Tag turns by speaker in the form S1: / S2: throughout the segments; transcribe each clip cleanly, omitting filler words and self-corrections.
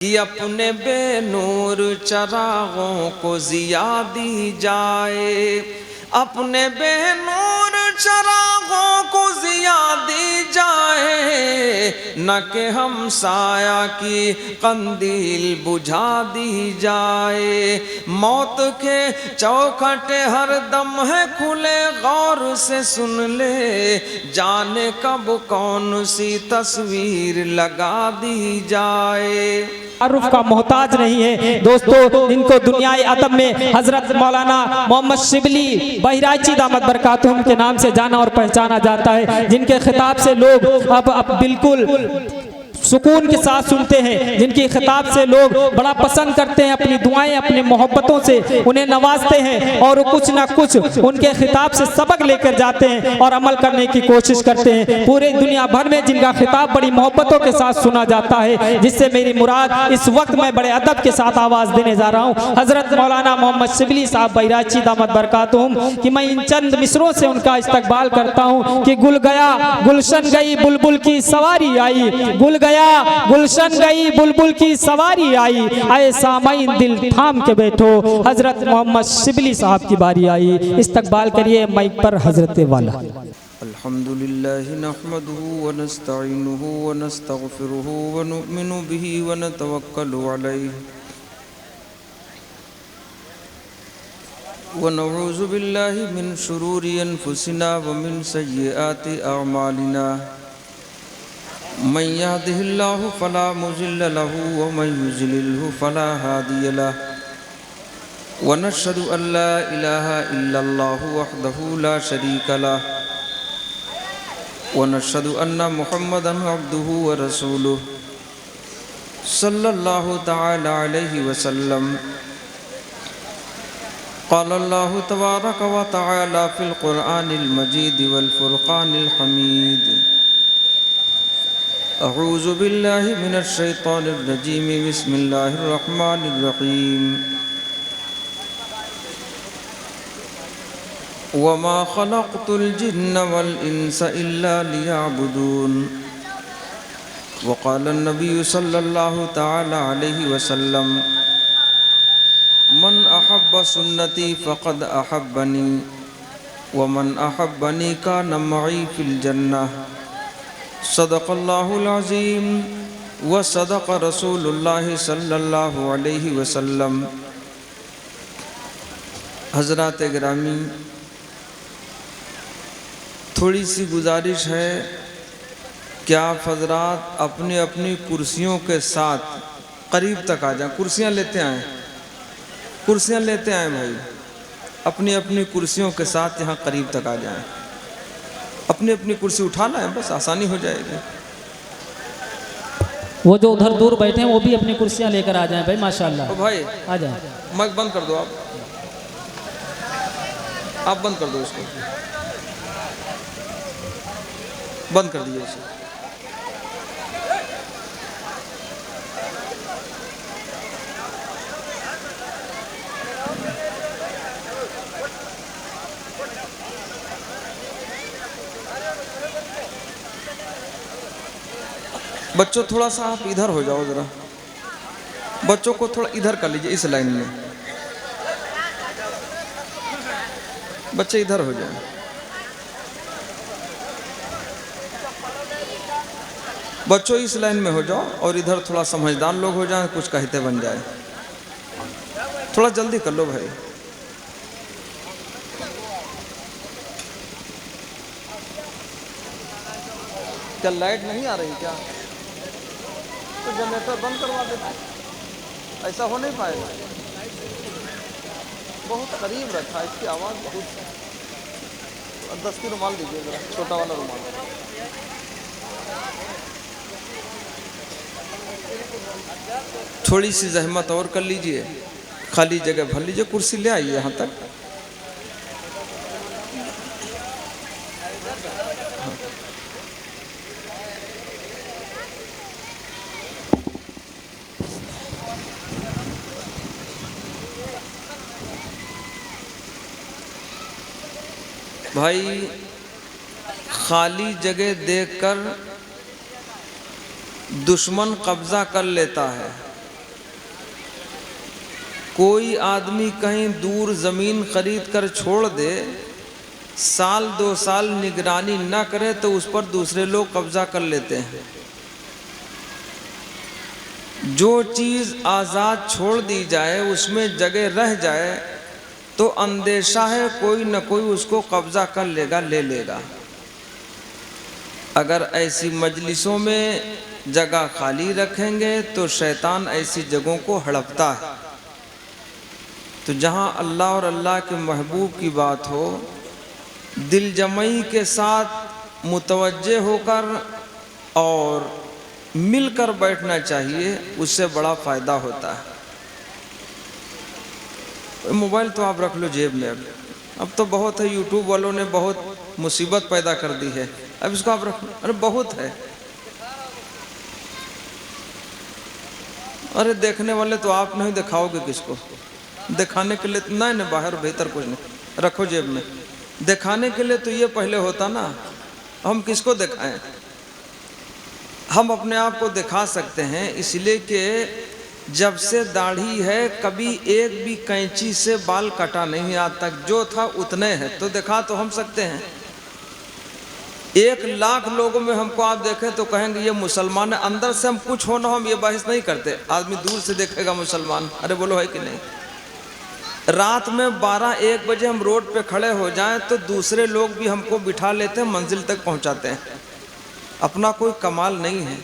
S1: कि अपने बेनूर चरागों को जिया दी जाए, अपने बेनूर चरागों को जिया दी जाए, न कि हम साया की कंदील बुझा दी जाए। मौत के चौखटे हर दम है खुले, गौर से सुन ले, जाने कब कौन सी तस्वीर लगा दी जाए।
S2: तारुफ का मोहताज नहीं है दोस्तों। इनको दुनियाई अदब में हजरत मौलाना मोहम्मद शिबली बहराइची दामत बरकातुहुम के नाम से जाना और पहचाना जाता है, जिनके खिताब से लोग अब बिल्कुल सुकून के साथ सुनते हैं, जिनकी खिताब से लोग बड़ा पसंद करते हैं, अपनी दुआएं अपनी मोहब्बतों से उन्हें नवाजते हैं और कुछ ना कुछ उनके खिताब से सबक लेकर जाते हैं और अमल करने की कोशिश करते हैं। पूरे दुनिया भर में जिनका खिताब बड़ी मोहब्बतों के साथ सुना जाता है, जिससे मेरी मुराद इस वक्त मैं बड़े अदब के साथ आवाज़ देने जा रहा हूँ हजरत मौलाना मोहम्मद शिबली साहब बहराइची दामत बरकातुहुम कि मैं इन चंद मिसरों से उनका इस्तकबाल करता हूँ कि गुल गया गुलशन गई बुलबुल की सवारी आई, गुल गया गुलशन गई बुलबुल की सवारी आई, आए सामाइन दिल थाम के बैठो, हजरत मोहम्मद शिबली साहब की बारी आई। इस्तकबाल करिए माइक पर हजरत वाला।
S1: अल्हम्दुलिल्लाहि नहमदुहु व नस्तईनुहु व नस्तगफिरुहु व नुमिनु बिही व नतवक्कलु अलैहि व नऊज़ु बिल्लाहि मिन शुरूरि अनफुसिना व मिन सय्यिआति अअमालिना। मन यहदिहिल्लाहु फला मुज़िल्ल लहु व मन युज़लिल्हु फला हादिय लहु व नशहदु अल्ला इलाहा इल्लल्लाहु वहदहु ला शरीक लहु व नशहदु अन्ना मुहम्मदन अब्दुहु व रसूलुहु सल्लल्लाहु तआला अलैहि वसल्लम। क़ाल अल्लाहु तबारक व तआला फ़िल क़ुरआनिल मजीद वल फ़ुरक़ानिल हमीद। अऊज़ु बिल्लाहि मिनश शैतानिर रजीम बिस्मिल्लाहिर रहमानिर रहीम। वमा खलक़तुल जिन्न वल इंसा इल्ला लियअबुदून। वक़ाल अन्नबिय्यु सल्लल्लाहु तआला अलैहि वसल्लम मन अहब्ब सुन्नती फ़क़द अहब्बनी व मन अहब्बनी कान मई फ़िल जन्नह। सदक़ल्लाहुल अज़ीम व सदक़ रसूलुल्लाह सल्लल्लाहु अलैहि वसल्लम। हज़रात गिरामी, थोड़ी सी गुजारिश है कि आप हज़रात अपनी अपनी कुर्सियों के साथ करीब तक आ जाएं। कुर्सियाँ लेते आएँ, कुर्सियाँ लेते आएँ भाई, अपनी अपनी कुर्सियों के साथ यहाँ करीब तक आ जाएं। अपनी अपनी कुर्सी उठा लाएं, बस आसानी हो जाएगी।
S2: वो जो उधर दूर बैठे हैं वो भी अपनी कुर्सियां लेकर आ जाएं भाई, माशाल्लाह।
S1: ओ भाई
S2: आ जाएं।
S1: माइक बंद कर दो, आप बंद कर दो, इसको बंद कर दीजिए इसे। बच्चों थोड़ा सा आप इधर हो जाओ, ज़रा बच्चों को थोड़ा इधर कर लीजिए, इस लाइन में बच्चे इधर हो जाएं। बच्चों इस लाइन में हो जाओ और इधर थोड़ा समझदार लोग हो जाएं, कुछ कहते बन जाए। थोड़ा जल्दी कर लो भाई। क्या लाइट नहीं आ रही क्या? तो जनरेटर बंद करवा देते, ऐसा हो नहीं पाएगा। बहुत करीब रखा है, इसकी आवाज़ बहुत। 10 की रुमाल दीजिए ज़रा, छोटा वाला रुमाल। थोड़ी सी जहमत और कर लीजिए, खाली जगह भर लीजिए, कुर्सी ले आइए यहाँ तक। भाई खाली जगह देखकर दुश्मन कब्जा कर लेता है, कोई आदमी कहीं दूर ज़मीन खरीद कर छोड़ दे, साल 2 साल निगरानी न करे तो उस पर दूसरे लोग कब्जा कर लेते हैं। जो चीज़ आज़ाद छोड़ दी जाए, उसमें जगह रह जाए, तो अंदेशा है कोई न कोई उसको कब्जा कर लेगा, ले लेगा। अगर ऐसी मजलिसों में जगह खाली रखेंगे तो शैतान ऐसी जगहों को हड़पता है। तो जहाँ अल्लाह और अल्लाह के महबूब की बात हो, दिल जमई के साथ मुतवज्जे होकर और मिलकर बैठना चाहिए, उससे बड़ा फ़ायदा होता है। मोबाइल तो आप रख लो जेब में। अब तो बहुत है, यूट्यूब वालों ने बहुत मुसीबत पैदा कर दी है, अब इसको आप रख लो। अरे बहुत है, अरे देखने वाले तो आप नहीं, दिखाओगे किसको? दिखाने के लिए नहीं ना, बाहर भीतर कुछ नहीं, रखो जेब में। दिखाने के लिए तो ये पहले होता ना, हम किसको दिखाएं? हम अपने आप को दिखा सकते हैं, इसलिए कि जब से दाढ़ी है कभी एक भी कैंची से बाल कटा नहीं, आज तक जो था उतने हैं, तो दिखा तो हम सकते हैं। 1 लाख लोगों में हमको आप देखें तो कहेंगे ये मुसलमान है। अंदर से हम कुछ हो ना, हम ये बहस नहीं करते। आदमी दूर से देखेगा मुसलमान, अरे बोलो है कि नहीं? रात में 12-1 बजे हम रोड पे खड़े हो जाएं तो दूसरे लोग भी हमको बिठा लेते हैं, मंजिल तक पहुंचाते हैं। अपना कोई कमाल नहीं है,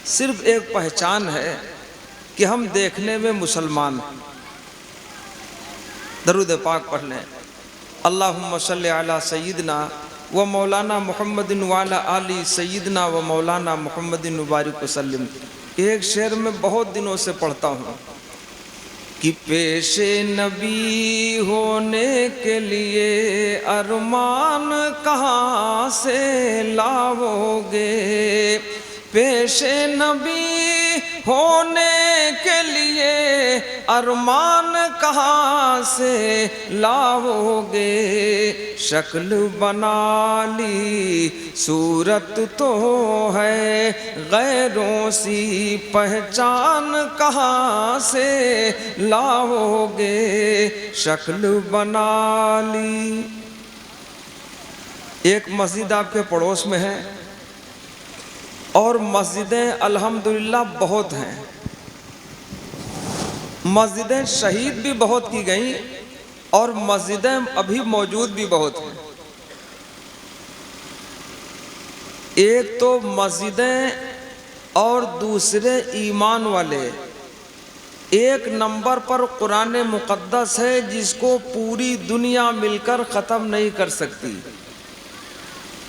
S1: सिर्फ एक पहचान है कि हम देखने में मुसलमान हैं। दरूद पाक पढ़ लें, अल्लाहुम्मा सल्ली अला सय्यिदना व मौलाना मुहम्मदिन व अला आली सय्यिदना व मौलाना मुहम्मदिन मुबारक वसल्लम। एक शेर में बहुत दिनों से पढ़ता हूँ कि पेशे नबी होने के लिए अरमान कहाँ से लाओगे, पेशे नबी होने के लिए अरमान कहाँ से लाओगे, शक्ल बना ली सूरत तो है गैरों सी पहचान कहाँ से लाओगे, शक्ल बना ली। एक मस्जिद आपके पड़ोस में है और मस्जिदें अल्हम्दुलिल्लाह बहुत हैं, मस्जिदें शहीद भी बहुत की गई और मस्जिदें अभी मौजूद भी बहुत हैं। एक तो मस्जिदें और दूसरे ईमान वाले। एक नंबर पर कुरान मुक़द्दस है जिसको पूरी दुनिया मिलकर ख़त्म नहीं कर सकती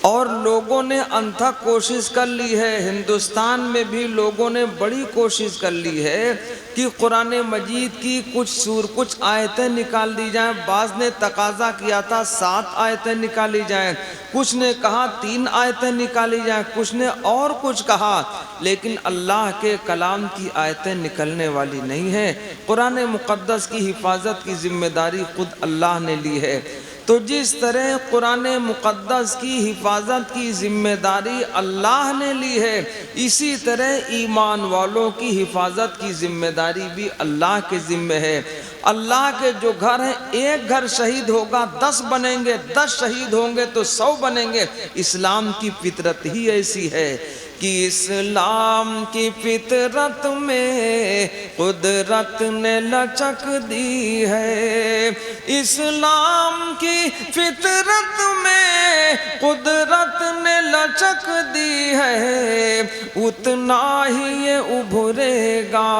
S1: और लोगों ने अनथक कोशिश कर ली है। हिंदुस्तान में भी लोगों ने बड़ी कोशिश कर ली है कि कुरान मजीद की कुछ आयतें निकाल दी जाएं। बाज़ ने तकाजा किया था 7 आयतें निकाली जाएं, कुछ ने कहा 3 आयतें निकाली जाएं, कुछ ने और कुछ कहा, लेकिन अल्लाह के कलाम की आयतें निकलने वाली नहीं है। कुरान मुक़द्दस की हिफाजत की जिम्मेदारी खुद अल्लाह ने ली है। तो जिस तरह कुरान मुक़द्दस की हिफाजत की जिम्मेदारी अल्लाह ने ली है, इसी तरह ईमान वालों की हिफाजत की जिम्मेदारी भी अल्लाह के ज़िम्मे है। अल्लाह के जो घर हैं, एक घर शहीद होगा 10 बनेंगे, 10 शहीद होंगे तो 100 बनेंगे। इस्लाम की फितरत ही ऐसी है कि इस्लाम की फितरत में कुदरत ने लचक दी है, इस्लाम की फितरत में कुदरत ने लचक दी है। उतना ही ये उभरेगा,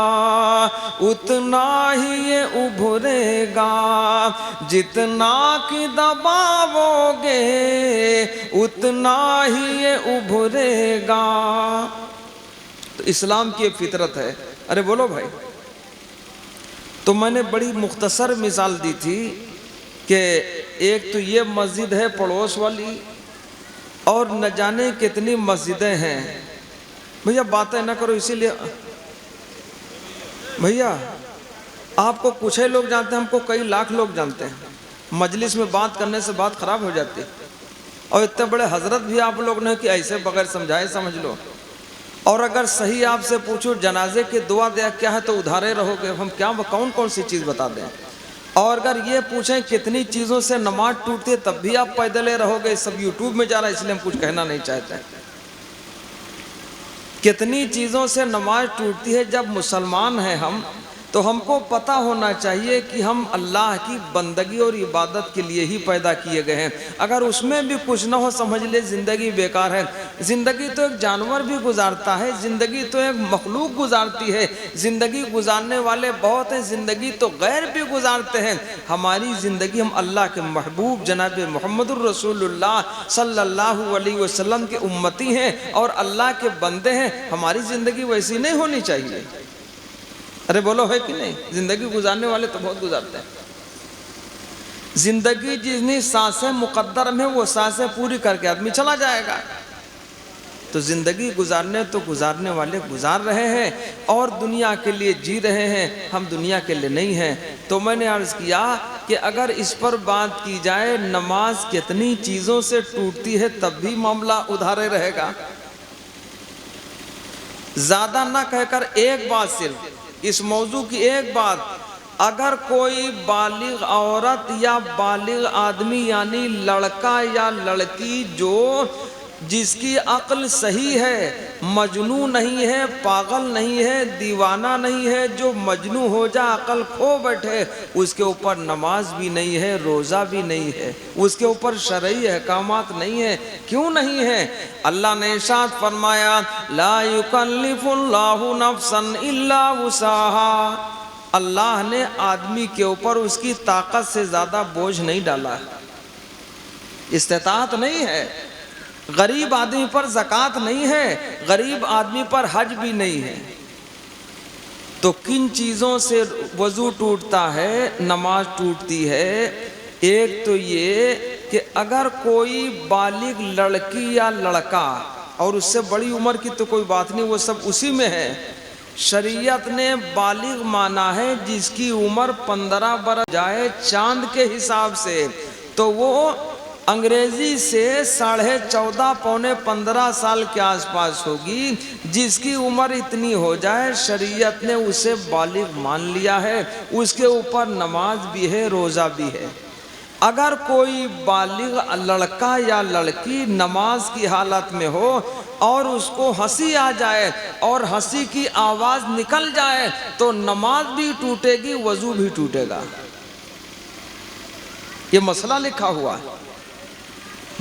S1: उतना ही ये उभरेगा, जितना कि दबाओगे उतना ही ये उभरेगा। तो इस्लाम की एक फितरत है। अरे बोलो भाई। तो मैंने बड़ी मुख्तसर मिसाल दी थी कि एक तो ये मस्जिद है पड़ोस वाली और न जाने कितनी मस्जिदें हैं। भैया बातें ना करो, इसीलिए भैया आपको कुछ ही लोग जानते हैं, हमको कई लाख लोग जानते हैं। मजलिस में बात करने से बात खराब हो जाती है और इतने बड़े हजरत भी आप लोग ने कि ऐसे बगैर समझाए समझ लो। और अगर सही आपसे पूछो जनाजे के दुआ दिया क्या है तो उधारे रहोगे। हम क्या कौन कौन सी चीज़ बता दें। और अगर ये पूछें कितनी चीज़ों से नमाज टूटती है तब भी आप पैदले रहोगे। सब यूट्यूब में जा रहा है इसलिए हम कुछ कहना नहीं चाहते। कितनी चीज़ों से नमाज टूटती है। जब मुसलमान हैं हम तो हमको पता होना चाहिए कि हम अल्लाह की बंदगी और इबादत के लिए ही पैदा किए गए हैं। अगर उसमें भी कुछ ना हो समझ ले ज़िंदगी बेकार है। ज़िंदगी तो एक जानवर भी गुजारता है, ज़िंदगी तो एक मखलूक गुजारती है, ज़िंदगी गुजारने वाले बहुत हैं, ज़िंदगी तो गैर भी गुजारते हैं। हमारी ज़िंदगी हम अल्लाह के महबूब जनाब मुहम्मदुर रसूलुल्लाह सल्लल्लाहु अलैहि वसल्लम के उम्मती हैं और अल्लाह के बंदे हैं। हमारी ज़िंदगी वैसी नहीं होनी चाहिए। अरे बोलो है कि नहीं। जिंदगी गुजारने वाले तो बहुत गुजारते हैं। जिंदगी जितनी सांसें मुकद्दर में वो सांसें पूरी करके आदमी चला जाएगा। तो जिंदगी गुजारने वाले गुजार रहे हैं और दुनिया के लिए जी रहे हैं। हम दुनिया के लिए नहीं हैं। तो मैंने अर्ज किया कि अगर इस पर बात की जाए नमाज कितनी चीज़ों से टूटती है तब भी मामला उधारे रहेगा। ज़्यादा ना कहकर एक बात, सिर्फ इस मौजू की एक बात, अगर कोई बालिग औरत या बालिग आदमी यानी लड़का या लड़की जो जिसकी अक्ल सही है, मजनू नहीं है, पागल नहीं है, दीवाना नहीं है, जो मजनू हो जा अक्ल खो बैठे, उसके ऊपर नमाज भी नहीं है, रोज़ा भी नहीं है, उसके ऊपर शरई अहकामात नहीं है। क्यों नहीं है? अल्लाह ने इरशाद फरमाया ला युकल्लिफुल्लाहु नफ्सन इल्ला वुसाहा। अल्लाह ने आदमी के ऊपर उसकी ताकत से ज़्यादा बोझ नहीं डाला, इस्तिताअत नहीं है। गरीब आदमी पर ज़कात नहीं है, गरीब आदमी पर हज भी नहीं है। तो किन चीज़ों से वज़ू टूटता है, नमाज टूटती है? एक तो ये कि अगर कोई बालिग लड़की या लड़का, और उससे बड़ी उम्र की तो कोई बात नहीं, वो सब उसी में है। शरीयत ने बालिग माना है जिसकी उम्र 15 बरस जाए चांद के हिसाब से, तो वो अंग्रेजी से 14.5 पौने 15 साल के आसपास होगी। जिसकी उम्र इतनी हो जाए शरीयत ने उसे बालिग मान लिया है, उसके ऊपर नमाज भी है, रोज़ा भी है। अगर कोई बालिग लड़का या लड़की नमाज की हालत में हो और उसको हंसी आ जाए और हंसी की आवाज़ निकल जाए तो नमाज भी टूटेगी, वज़ू भी टूटेगा। ये मसला लिखा हुआ है।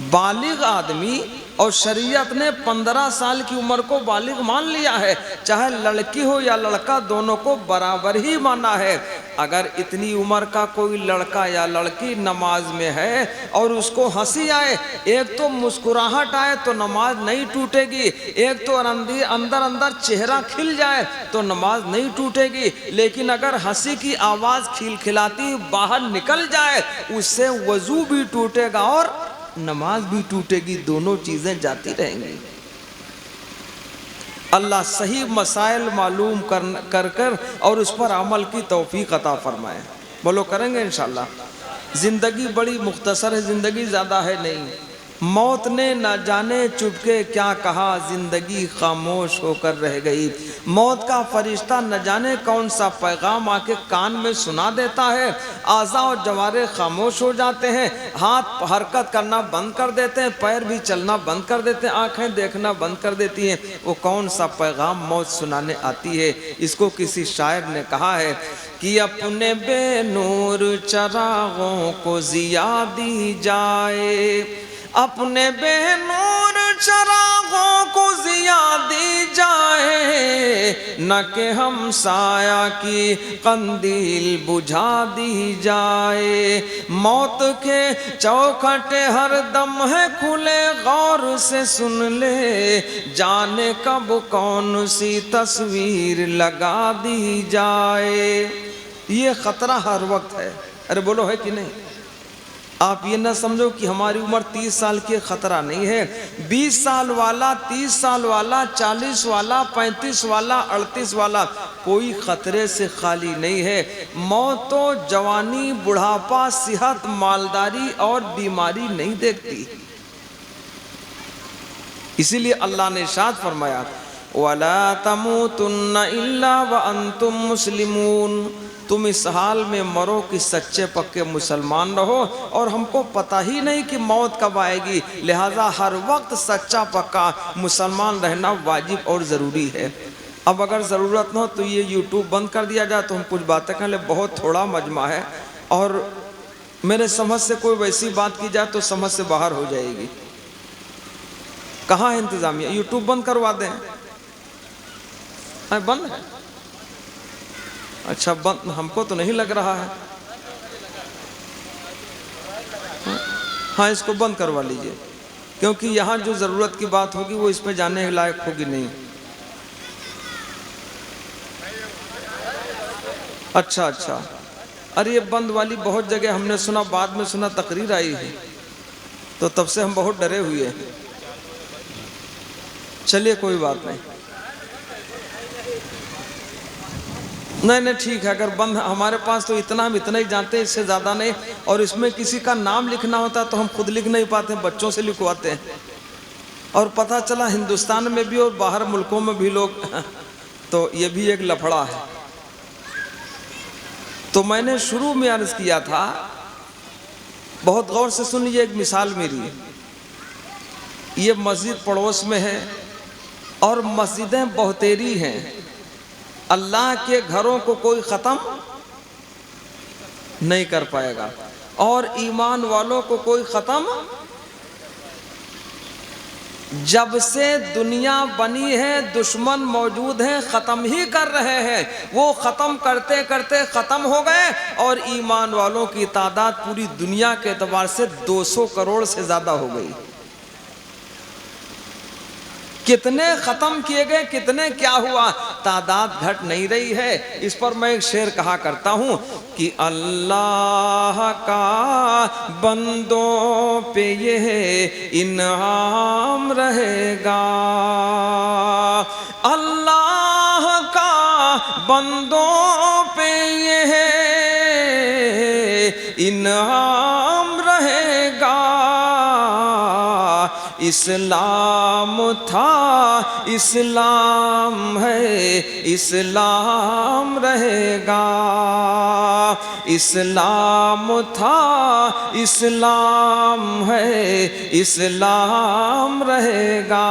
S1: बालिग आदमी, और शरीयत ने 15 साल की उम्र को बालिग मान लिया है, चाहे लड़की हो या लड़का दोनों को बराबर ही माना है। अगर इतनी उम्र का कोई लड़का या लड़की नमाज में है और उसको हंसी आए, एक तो मुस्कुराहट आए तो नमाज नहीं टूटेगी, एक तो अंदर अंदर चेहरा खिल जाए तो नमाज नहीं टूटेगी। लेकिन अगर हंसी की आवाज़ खिलखिलाती बाहर निकल जाए उससे वज़ू भी टूटेगा और नमाज भी टूटेगी, दोनों चीज़ें जाती रहेंगी। अल्लाह सही मसाइल मालूम कर और उस पर अमल की तौफीक अता फरमाए। बोलो करेंगे इंशाअल्लाह। ज़िंदगी बड़ी मुख्तसर है, ज़िंदगी ज़्यादा है नहीं। मौत ने न जाने चुपके क्या कहा, जिंदगी खामोश होकर रह गई। मौत का फरिश्ता न जाने कौन सा पैगाम आके कान में सुना देता है। आज़ा और जवारे खामोश हो जाते हैं, हाथ हरकत करना बंद कर देते हैं, पैर भी चलना बंद कर देते हैं, आंखें देखना बंद कर देती हैं। वो कौन सा पैगाम मौत सुनाने आती है? इसको किसी शायर ने कहा है कि अपने बेनूर चरागों को ज़िया दी जाए, अपने बेनूर चरागों को ज़िया दी जाए, न कि हम साया की कंदील बुझा दी जाए। मौत के चौखटे हर दम है खुले, गौर से सुन ले, जाने कब कौन सी तस्वीर लगा दी जाए। ये ख़तरा हर वक्त है। अरे बोलो है कि नहीं? आप ये ना समझो कि हमारी उम्र 30 साल की, ख़तरा नहीं है। 20 साल वाला, 30 साल वाला, 40 वाला, 35 वाला, 38 वाला, कोई ख़तरे से खाली नहीं है। मौत तो जवानी, बुढ़ापा, सेहत, मालदारी और बीमारी नहीं देखती। इसीलिए अल्लाह ने इरशाद फरमाया वला तमूतुन्ना इल्ला व अंतुम मुस्लिमून, तुम इस हाल में मरो कि सच्चे पक्के मुसलमान रहो, और हमको पता ही नहीं कि मौत कब आएगी, लिहाजा हर वक्त सच्चा पक्का मुसलमान रहना वाजिब और ज़रूरी है। अब अगर ज़रूरत न हो तो ये यूट्यूब बंद कर दिया जाए तो हम कुछ बातें कर ले, बहुत थोड़ा मजमा है, और मेरे समझ से कोई वैसी बात की जाए तो समझ से बाहर हो जाएगी। कहाँ है इंतज़ामिया? यूट्यूब बंद करवा दें। बंद है? अच्छा बंद, हमको तो नहीं लग रहा है। हाँ इसको बंद करवा लीजिए, क्योंकि यहाँ जो ज़रूरत की बात होगी वो इसमें जाने के लायक होगी नहीं। अच्छा अच्छा, अरे ये बंद वाली बहुत जगह हमने सुना, बाद में सुना तकरीर आई है, तो तब से हम बहुत डरे हुए हैं। चलिए कोई बात नहीं, नहीं ठीक है, अगर बंद हमारे पास तो इतना, हम इतना ही जानते हैं, इससे ज़्यादा नहीं। और इसमें किसी का नाम लिखना होता तो हम खुद लिख नहीं पाते, बच्चों से लिखवाते हैं। और पता चला हिंदुस्तान में भी और बाहर मुल्कों में भी लोग तो ये भी एक लफड़ा है। तो मैंने शुरू में अर्ज़ किया था, बहुत गौर से सुनिए, एक मिसाल मेरी। ये मस्जिद पड़ोस में है और मस्जिदें बहुतेरी हैं, अल्लाह के घरों को कोई ख़त्म नहीं कर पाएगा, और ईमान वालों को कोई ख़त्म, जब से दुनिया बनी है दुश्मन मौजूद हैं, ख़त्म ही कर रहे हैं। वो ख़त्म करते करते ख़त्म हो गए, और ईमान वालों की तादाद पूरी दुनिया के एतबार से 200 करोड़ से ज़्यादा हो गई। कितने ख़त्म किए गए, कितने क्या हुआ, तादाद घट नहीं रही है। इस पर मैं एक शेर कहा करता हूँ कि अल्लाह का बंदों पे ये इनाम रहेगा, अल्लाह का बंदों पे ये इनाम रहेगा। इस्लाम था, इस्लाम है, इस्लाम रहेगा। इस्लाम था, इस्लाम है, इस्लाम रहेगा।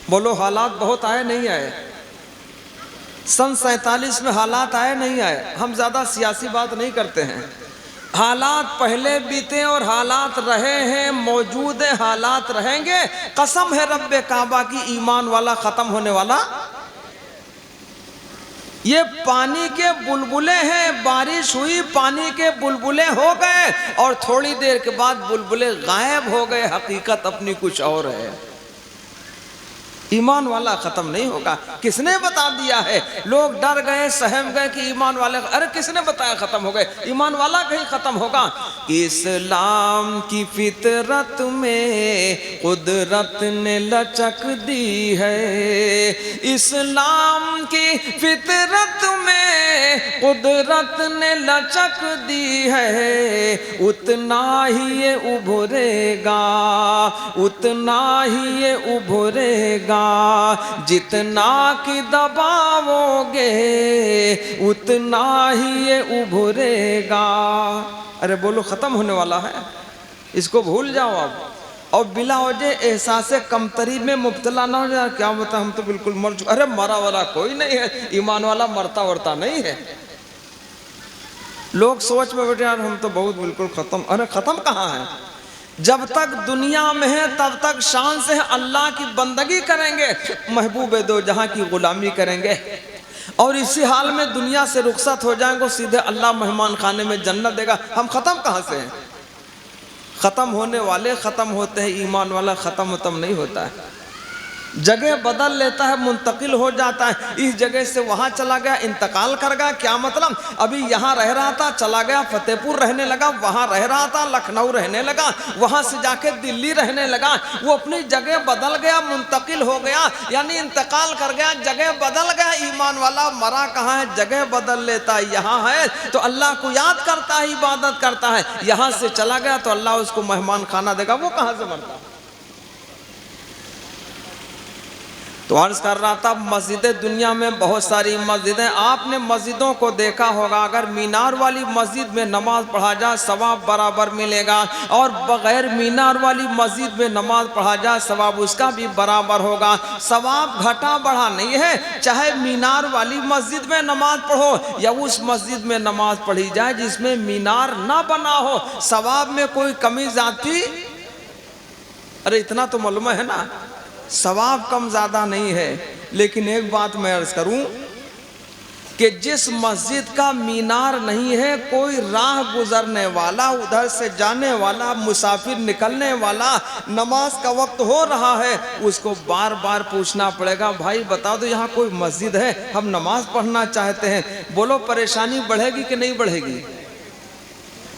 S1: बोलो हालात बहुत आए नहीं आए? सन 47 में हालात आए नहीं आए? हम ज़्यादा सियासी बात नहीं करते हैं। हालात पहले बीते और हालात रहे हैं, मौजूद है, हालात रहेंगे। कसम है रब्बे काबा की, ईमान वाला ख़त्म होने वाला। ये पानी के बुलबुले हैं, बारिश हुई, पानी के बुलबुले हो गए, और थोड़ी देर के बाद बुलबुले गायब हो गए, हकीकत अपनी कुछ और है। ईमान वाला ख़त्म नहीं होगा। किसने बता दिया है? लोग डर गए, सहम गए कि ईमान वाले, अरे किसने बताया ख़त्म हो गए? ईमान वाला कहीं ख़त्म होगा? इस्लाम की फितरत में कुदरत ने लचक दी है, इस्लाम की फितरत में कुदरत ने लचक दी है। उतना ही ये उभरेगा, उतना ही ये उभरेगा, जितना कि दबाओगे उतना ही ये उभरेगा। अरे बोलो ख़त्म होने वाला है, इसको भूल जाओ अब, और बिला वजह एहसास कमतरी में मुब्तला ना हो जाए। क्या बता, हम तो बिल्कुल मर चुके। अरे मरा वाला कोई नहीं है, ईमान वाला मरता वरता नहीं है। लोग सोच में बैठे, यार हम तो बहुत बिल्कुल ख़त्म। अरे ख़त्म कहाँ है? जब तक दुनिया में है तब तक शान से अल्लाह की बंदगी करेंगे, महबूब दो जहां की गुलामी करेंगे, और इसी हाल में दुनिया से रुखसत हो जाएंगे, सीधे अल्लाह मेहमान खाने में जन्नत देगा। हम ख़त्म कहाँ से हैं? ख़त्म होने वाले ख़त्म होते हैं, ईमान वाला ख़त्म नहीं होता है। जगह बदल लेता है, मुंतकिल हो जाता है, इस जगह से वहाँ चला गया, इंतकाल कर गया। क्या मतलब? अभी यहाँ रह रहा था, चला गया फतेहपुर रहने लगा, वहाँ रह रहा था, लखनऊ रहने लगा, वहाँ से जाके दिल्ली रहने लगा। वो अपनी जगह बदल गया, मुंतकिल हो गया, यानी इंतकाल कर गया, जगह बदल गया। ईमान वाला मरा कहाँ है? जगह बदल लेता है, यहाँ है तो अल्लाह को याद करता है, इबादत करता है। यहाँ से चला गया तो अल्लाह उसको मेहमान खाना देगा, वो कहाँ से मरता है? तो अर्ज कर रहा था, मस्जिदें दुनिया में बहुत सारी मस्जिदें, आपने मस्जिदों को देखा होगा, अगर मीनार वाली मस्जिद में नमाज पढ़ा जाए सवाब बराबर मिलेगा, और बगैर मीनार वाली मस्जिद में नमाज पढ़ा जाए सवाब उसका भी बराबर होगा। सवाब घटा बढ़ा नहीं है, चाहे मीनार वाली मस्जिद में नमाज पढ़ो या उस मस्जिद में नमाज पढ़ी जाए जिसमें मीनार ना बना हो, सवाब में कोई कमी जाती, अरे इतना तो मालूम है ना, सवाब कम ज़्यादा नहीं है। लेकिन एक बात मैं अर्ज करूं कि जिस मस्जिद का मीनार नहीं है, कोई राह गुजरने वाला, उधर से जाने वाला, मुसाफिर निकलने वाला, नमाज का वक्त हो रहा है, उसको बार बार पूछना पड़ेगा, भाई बता दो यहाँ कोई मस्जिद है, हम नमाज पढ़ना चाहते हैं। बोलो परेशानी बढ़ेगी कि नहीं बढ़ेगी?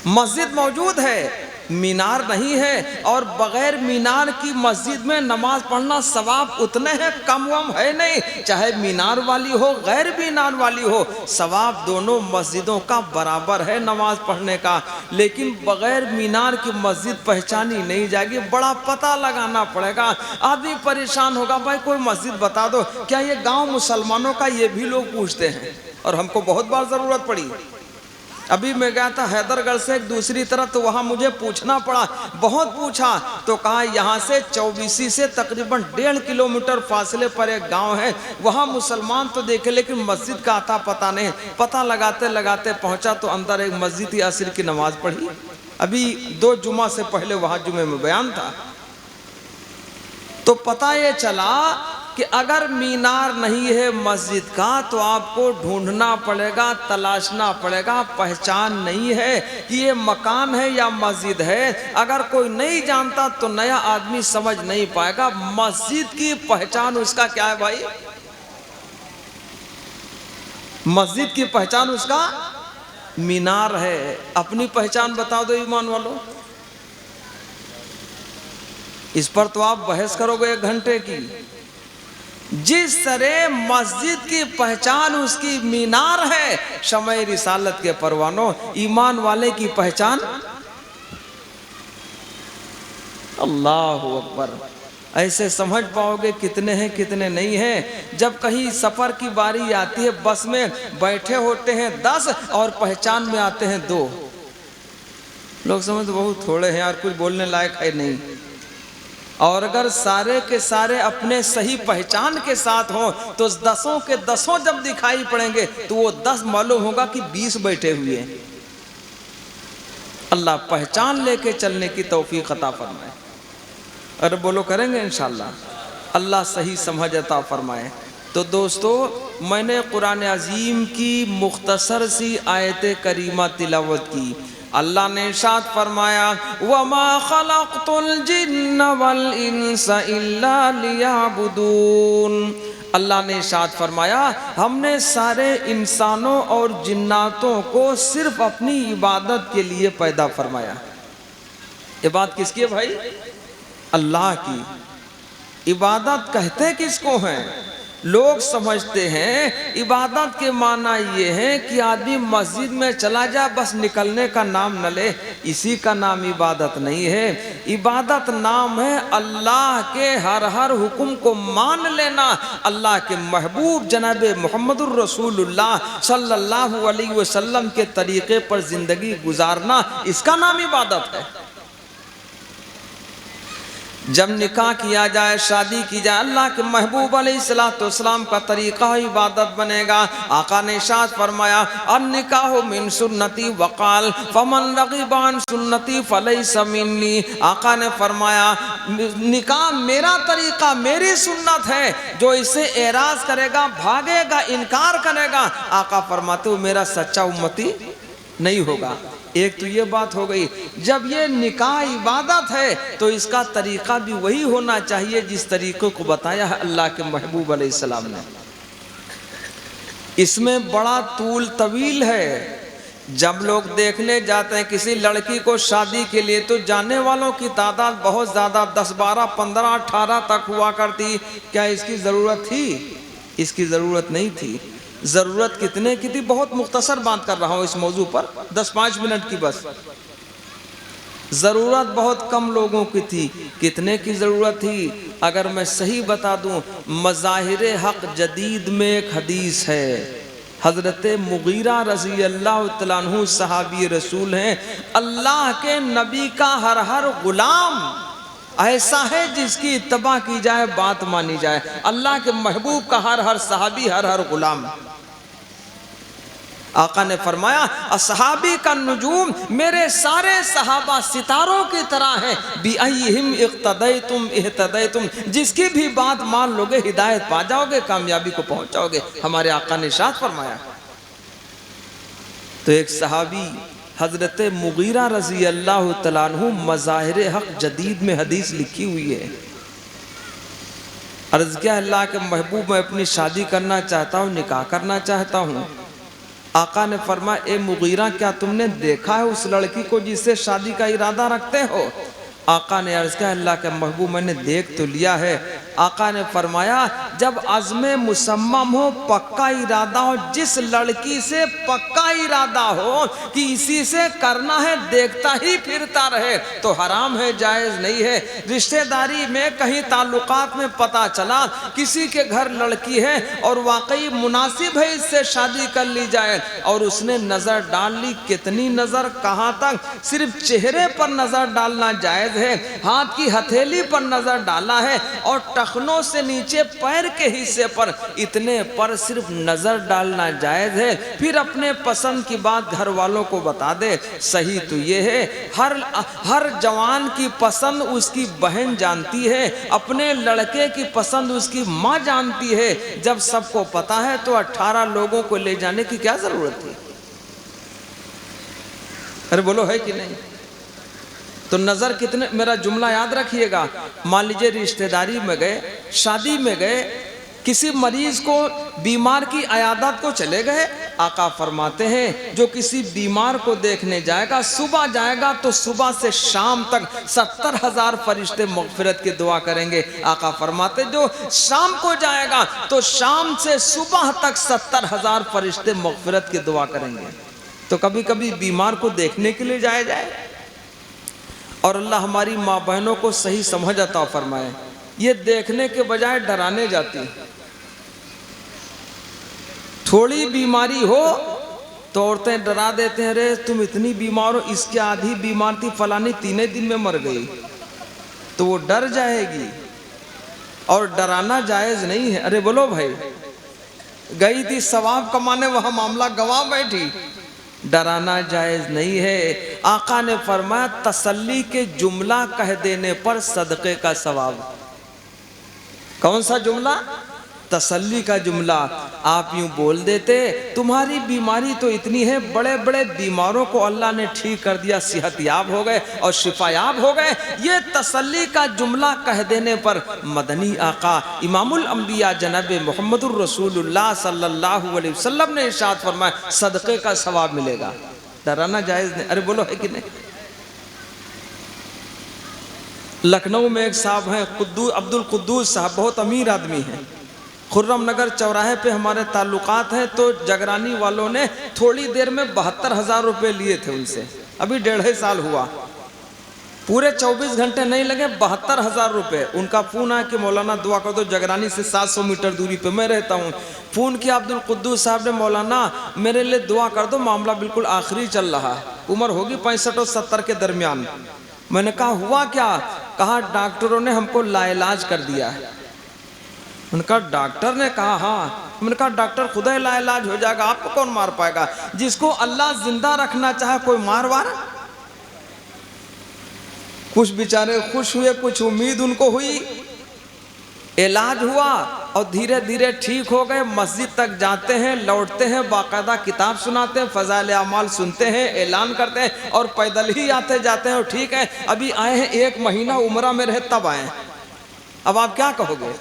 S1: मस्जिद मौजूद है, मीनार नहीं है, और बगैर मीनार की मस्जिद में नमाज पढ़ना सवाब उतने हैं, कम वम है नहीं, चाहे मीनार वाली हो गैर मीनार वाली हो, सवाब दोनों मस्जिदों का बराबर है नमाज पढ़ने का। लेकिन बगैर मीनार की मस्जिद पहचानी नहीं जाएगी, बड़ा पता लगाना पड़ेगा। आदमी परेशान होगा, भाई कोई मस्जिद बता दो। क्या ये गाँव मुसलमानों का, ये भी लोग पूछते हैं, और हमको बहुत बार ज़रूरत पड़ी। अभी मैं गया था हैदरगढ़ से एक दूसरी तरफ, तो वहाँ मुझे पूछना पड़ा, बहुत पूछा, तो कहा यहाँ से 24 से तकरीबन 1.5 किलोमीटर फासले पर एक गांव है, वहाँ मुसलमान तो देखे लेकिन मस्जिद का आता पता नहीं। पता लगाते लगाते पहुँचा तो अंदर एक मस्जिद ही असर की नमाज पढ़ी। अभी 2 जुमा से पहले वहाँ जुमे में बयान था, तो पता ये चला कि अगर मीनार नहीं है मस्जिद का तो आपको ढूंढना पड़ेगा, तलाशना पड़ेगा, पहचान नहीं है कि ये मकान है या मस्जिद है। अगर कोई नहीं जानता तो नया आदमी समझ नहीं पाएगा। मस्जिद की पहचान उसका क्या है भाई? मस्जिद की पहचान उसका मीनार है। अपनी पहचान बता दो ईमान वालों, इस पर तो आप बहस करोगे 1 घंटे की। जिस तरह मस्जिद की पहचान उसकी मीनार है, शमए रिसालत के परवानों, ईमान वाले की पहचान, अल्लाह अकबर। ऐसे समझ पाओगे कितने हैं कितने नहीं हैं। जब कहीं सफर की बारी आती है, बस में बैठे होते हैं 10 और पहचान में आते हैं 2 लोग, समझ बहुत थोड़े हैं यार, कुछ बोलने लायक है नहीं। और अगर सारे के सारे अपने सही पहचान के साथ हो तो 10 के 10 जब दिखाई पड़ेंगे तो वो 10 मालूम होगा कि 20 बैठे हुए हैं। अल्लाह पहचान लेके चलने की तौफीक अता फरमाए। अरे बोलो करेंगे इंशाल्लाह, अल्लाह सही समझ अता फरमाए। तो दोस्तों, मैंने कुरान अजीम की मुख्तसर सी आयत करीमा तिलावत की। अल्लाह ने इरशाद फरमाया, वमा खलक़तुल जिन्ना वल इंसा इल्ला लियअबुदून। अल्लाह ने इरशाद फरमाया, हमने सारे इंसानों और जिन्नातों को सिर्फ अपनी इबादत के लिए पैदा फरमाया। इबादत किसकी है भाई? अल्लाह की। इबादत कहते किसको हैं? लोग समझते हैं इबादत के माना ये है कि आदमी मस्जिद में चला जाए बस निकलने का नाम न ले, इसी का नाम इबादत नहीं है। इबादत नाम है अल्लाह के हर हुक्म को मान लेना, अल्लाह के महबूब जनाब मोहम्मदुर रसूलुल्लाह सल्लल्लाहु अलैहि वसल्लम के तरीके पर जिंदगी गुजारना, इसका नाम इबादत है। जब निकाह किया जाए, शादी की जाए, अल्लाह के महबूब अलैहिस्सलाम का तरीका इबादत बनेगा। आका ने इरशाद फरमाया, अन्निकाहु मिन सुन्नती वक़ाल फमन रग़िबा अन सुन्नती फलैसा मिन्नी। आका ने फरमाया निकाह मेरा तरीका, मेरी सुन्नत है, जो इसे एराज करेगा, भागेगा, इनकार करेगा, आका फरमाते हो मेरा सच्चा उम्मती नहीं होगा। एक तो ये बात हो गई। जब ये निकाह इबादत है तो इसका तरीका भी वही होना चाहिए जिस तरीक़े को बताया है अल्लाह के महबूब अलैहिस्सलाम ने। इसमें बड़ा तूल तवील है। जब लोग देखने जाते हैं किसी लड़की को शादी के लिए तो जाने वालों की तादाद बहुत ज़्यादा 10, 12, 15, 18 तक हुआ करती। क्या इसकी ज़रूरत थी? इसकी ज़रूरत नहीं थी। ज़रूरत कितने की थी? बहुत मुख्तसर बात कर रहा हूँ इस मौजू पर, 10-5 मिनट की बस। ज़रूरत बहुत कम लोगों की थी। कितने की ज़रूरत थी? अगर मैं सही बता दूं, मज़ाहिर हक़ जदीद में एक हदीस है, हज़रत मुगीरा रज़ी अल्लाह तआला अन्हु सहाबी रसूल हैं, अल्लाह के नबी का हर हर गुलाम ऐसा है जिसकी इत्तबा की जाए, बात मानी जाए। अल्लाह के महबूब का हर हर सहाबी, हर हर गुलाम। आका ने फरमाया, असहाबी का नुजूम, मेरे सारे सहाबा सितारों की तरह हैं, बिअय्यिहिम इक़्तदैतुम इह्तदैतुम, जिसकी भी बात मान लोगे हिदायत पा जाओगे, कामयाबी को पहुंच जाओगे। हमारे आका ने इरशाद फरमाया। तो एक सहाबी हज़रत मुगीरा रज़ी अल्लाह तआला अन्हु, मज़ाहिर हक़ जदीद में हदीस लिखी हुई है। अर्ज़ किया, अल्लाह के महबूब, मैं अपनी शादी करना चाहता हूँ, निकाह करना चाहता हूँ। आका ने फरमाया, ए मुगीरा, क्या तुमने देखा है उस लड़की को जिससे शादी का इरादा रखते हो? आका ने अर्ज़ किया, अल्लाह के महबूब, मैंने देख तो लिया है। आका ने फरमाया, जब अज़्म मुसम्मम हो, पक्का इरादा हो, जिस लड़की से पक्का इरादा हो कि इसी से करना है, देखता ही फिरता रहे, तो हराम है, जायज़ नहीं है। रिश्तेदारी में कहीं ताल्लुकात में पता चला किसी के घर लड़की है और वाकई मुनासिब है इससे शादी कर ली जाए, और उसने नज़र डाल ली, कितनी नज़र, कहाँ तक? सिर्फ चेहरे पर नज़र डालना जायज़ है, हाथ की हथेली पर नजर डाला है, और टखनों से नीचे पैर के हिस्से पर, इतने पर सिर्फ नजर डालना जायज है। फिर अपने पसंद की बात घर वालों को बता दे। सही तो ये है, हर जवान की पसंद उसकी बहन जानती है, अपने लड़के की पसंद उसकी माँ जानती है। जब सबको पता है तो 18 लोगों को ले जाने की क्या जरूरत थी? अरे बोलो, है कि नहीं? तो नज़र कितने, मेरा जुमला याद रखिएगा। मान लीजिए रिश्तेदारी में गए, शादी में गए, किसी मरीज को, बीमार की अयादत को चले गए। आका फरमाते हैं, जो किसी बीमार को देखने जाएगा, सुबह जाएगा तो सुबह से शाम तक 70,000 फरिश्ते मग़फ़िरत की दुआ करेंगे। आका फरमाते, जो शाम को जाएगा तो शाम से सुबह तक 70,000 फरिश्ते मग़फ़िरत की दुआ करेंगे। तो कभी कभी बीमार को देखने के लिए जाया जाए। और अल्लाह हमारी माँ बहनों को सही समझ अता फरमाए, ये देखने के बजाय डराने जाती। थोड़ी बीमारी हो तो औरतें डरा देते हैं, अरे तुम इतनी बीमार हो, इसके आधी बीमार थी, फलानी 3 दिन में मर गई, तो वो डर जाएगी। और डराना जायज़ नहीं है। अरे बोलो भाई, गई थी सवाब कमाने, वहां मामला गवा बैठी, डराना जायज़ नहीं है। आका ने फरमाया, तसल्ली के जुमला कह देने पर सदक़े का सवाब। कौन सा जुमला? तसल्ली का जुमला। आप यूं बोल देते, तुम्हारी बीमारी तो इतनी है, बड़े बड़े बीमारों को अल्लाह ने ठीक कर दिया, सेहतयाब हो गए और शिफायाब हो गए। ये तसल्ली का जुमला कह देने पर मदनी आका इमामुल अंबिया जनाब मोहम्मदुर रसूलुल्लाह सल्लल्लाहु अलैहि वसल्लम ने इरशाद फरमाया, सदक़े का सवाब मिलेगा। डराना जायज़ नहीं। अरे बोलो, है कि नहीं? लखनऊ में एक साहब हैं, अब्दुल कुद्दूस साहब, बहुत अमीर आदमी हैं। खुर्रम नगर चौराहे पे हमारे ताल्लुकात हैं। तो जगरानी वालों ने थोड़ी देर में 72,000 रुपये लिए थे उनसे, अभी 1.5 साल हुआ, पूरे 24 घंटे नहीं लगे, 72,000 रुपये। उनका फ़ोन आया कि मौलाना दुआ कर दो, जगरानी से 700 मीटर दूरी पे मैं रहता हूँ। फ़ोन किया अब्दुल कुद्दूस साहब ने, मौलाना मेरे लिए दुआ कर दो, मामला बिल्कुल आखिरी चल रहा है, उम्र होगी 65 और 70 के दरमियान। मैंने कहा हुआ क्या? कहा डॉक्टरों ने हमको लाइलाज कर दिया है। उनका डॉक्टर ने कहा हाँ। मैंने कहा डॉक्टर खुदा ही लाइलाज हो जाएगा, आपको कौन मार पाएगा? जिसको अल्लाह जिंदा रखना चाहे कोई मार वार? कुछ बेचारे खुश हुए, कुछ उम्मीद उनको हुई, इलाज हुआ और धीरे धीरे ठीक हो गए। मस्जिद तक जाते हैं, लौटते हैं, बाकायदा किताब सुनाते हैं, फ़ज़ाइल अमाल सुनते हैं, ऐलान करते हैं, और पैदल ही आते जाते हैं। और ठीक है, अभी आए हैं, 1 महीना उम्रा में रहे तब आए। अब आप क्या कहोगे?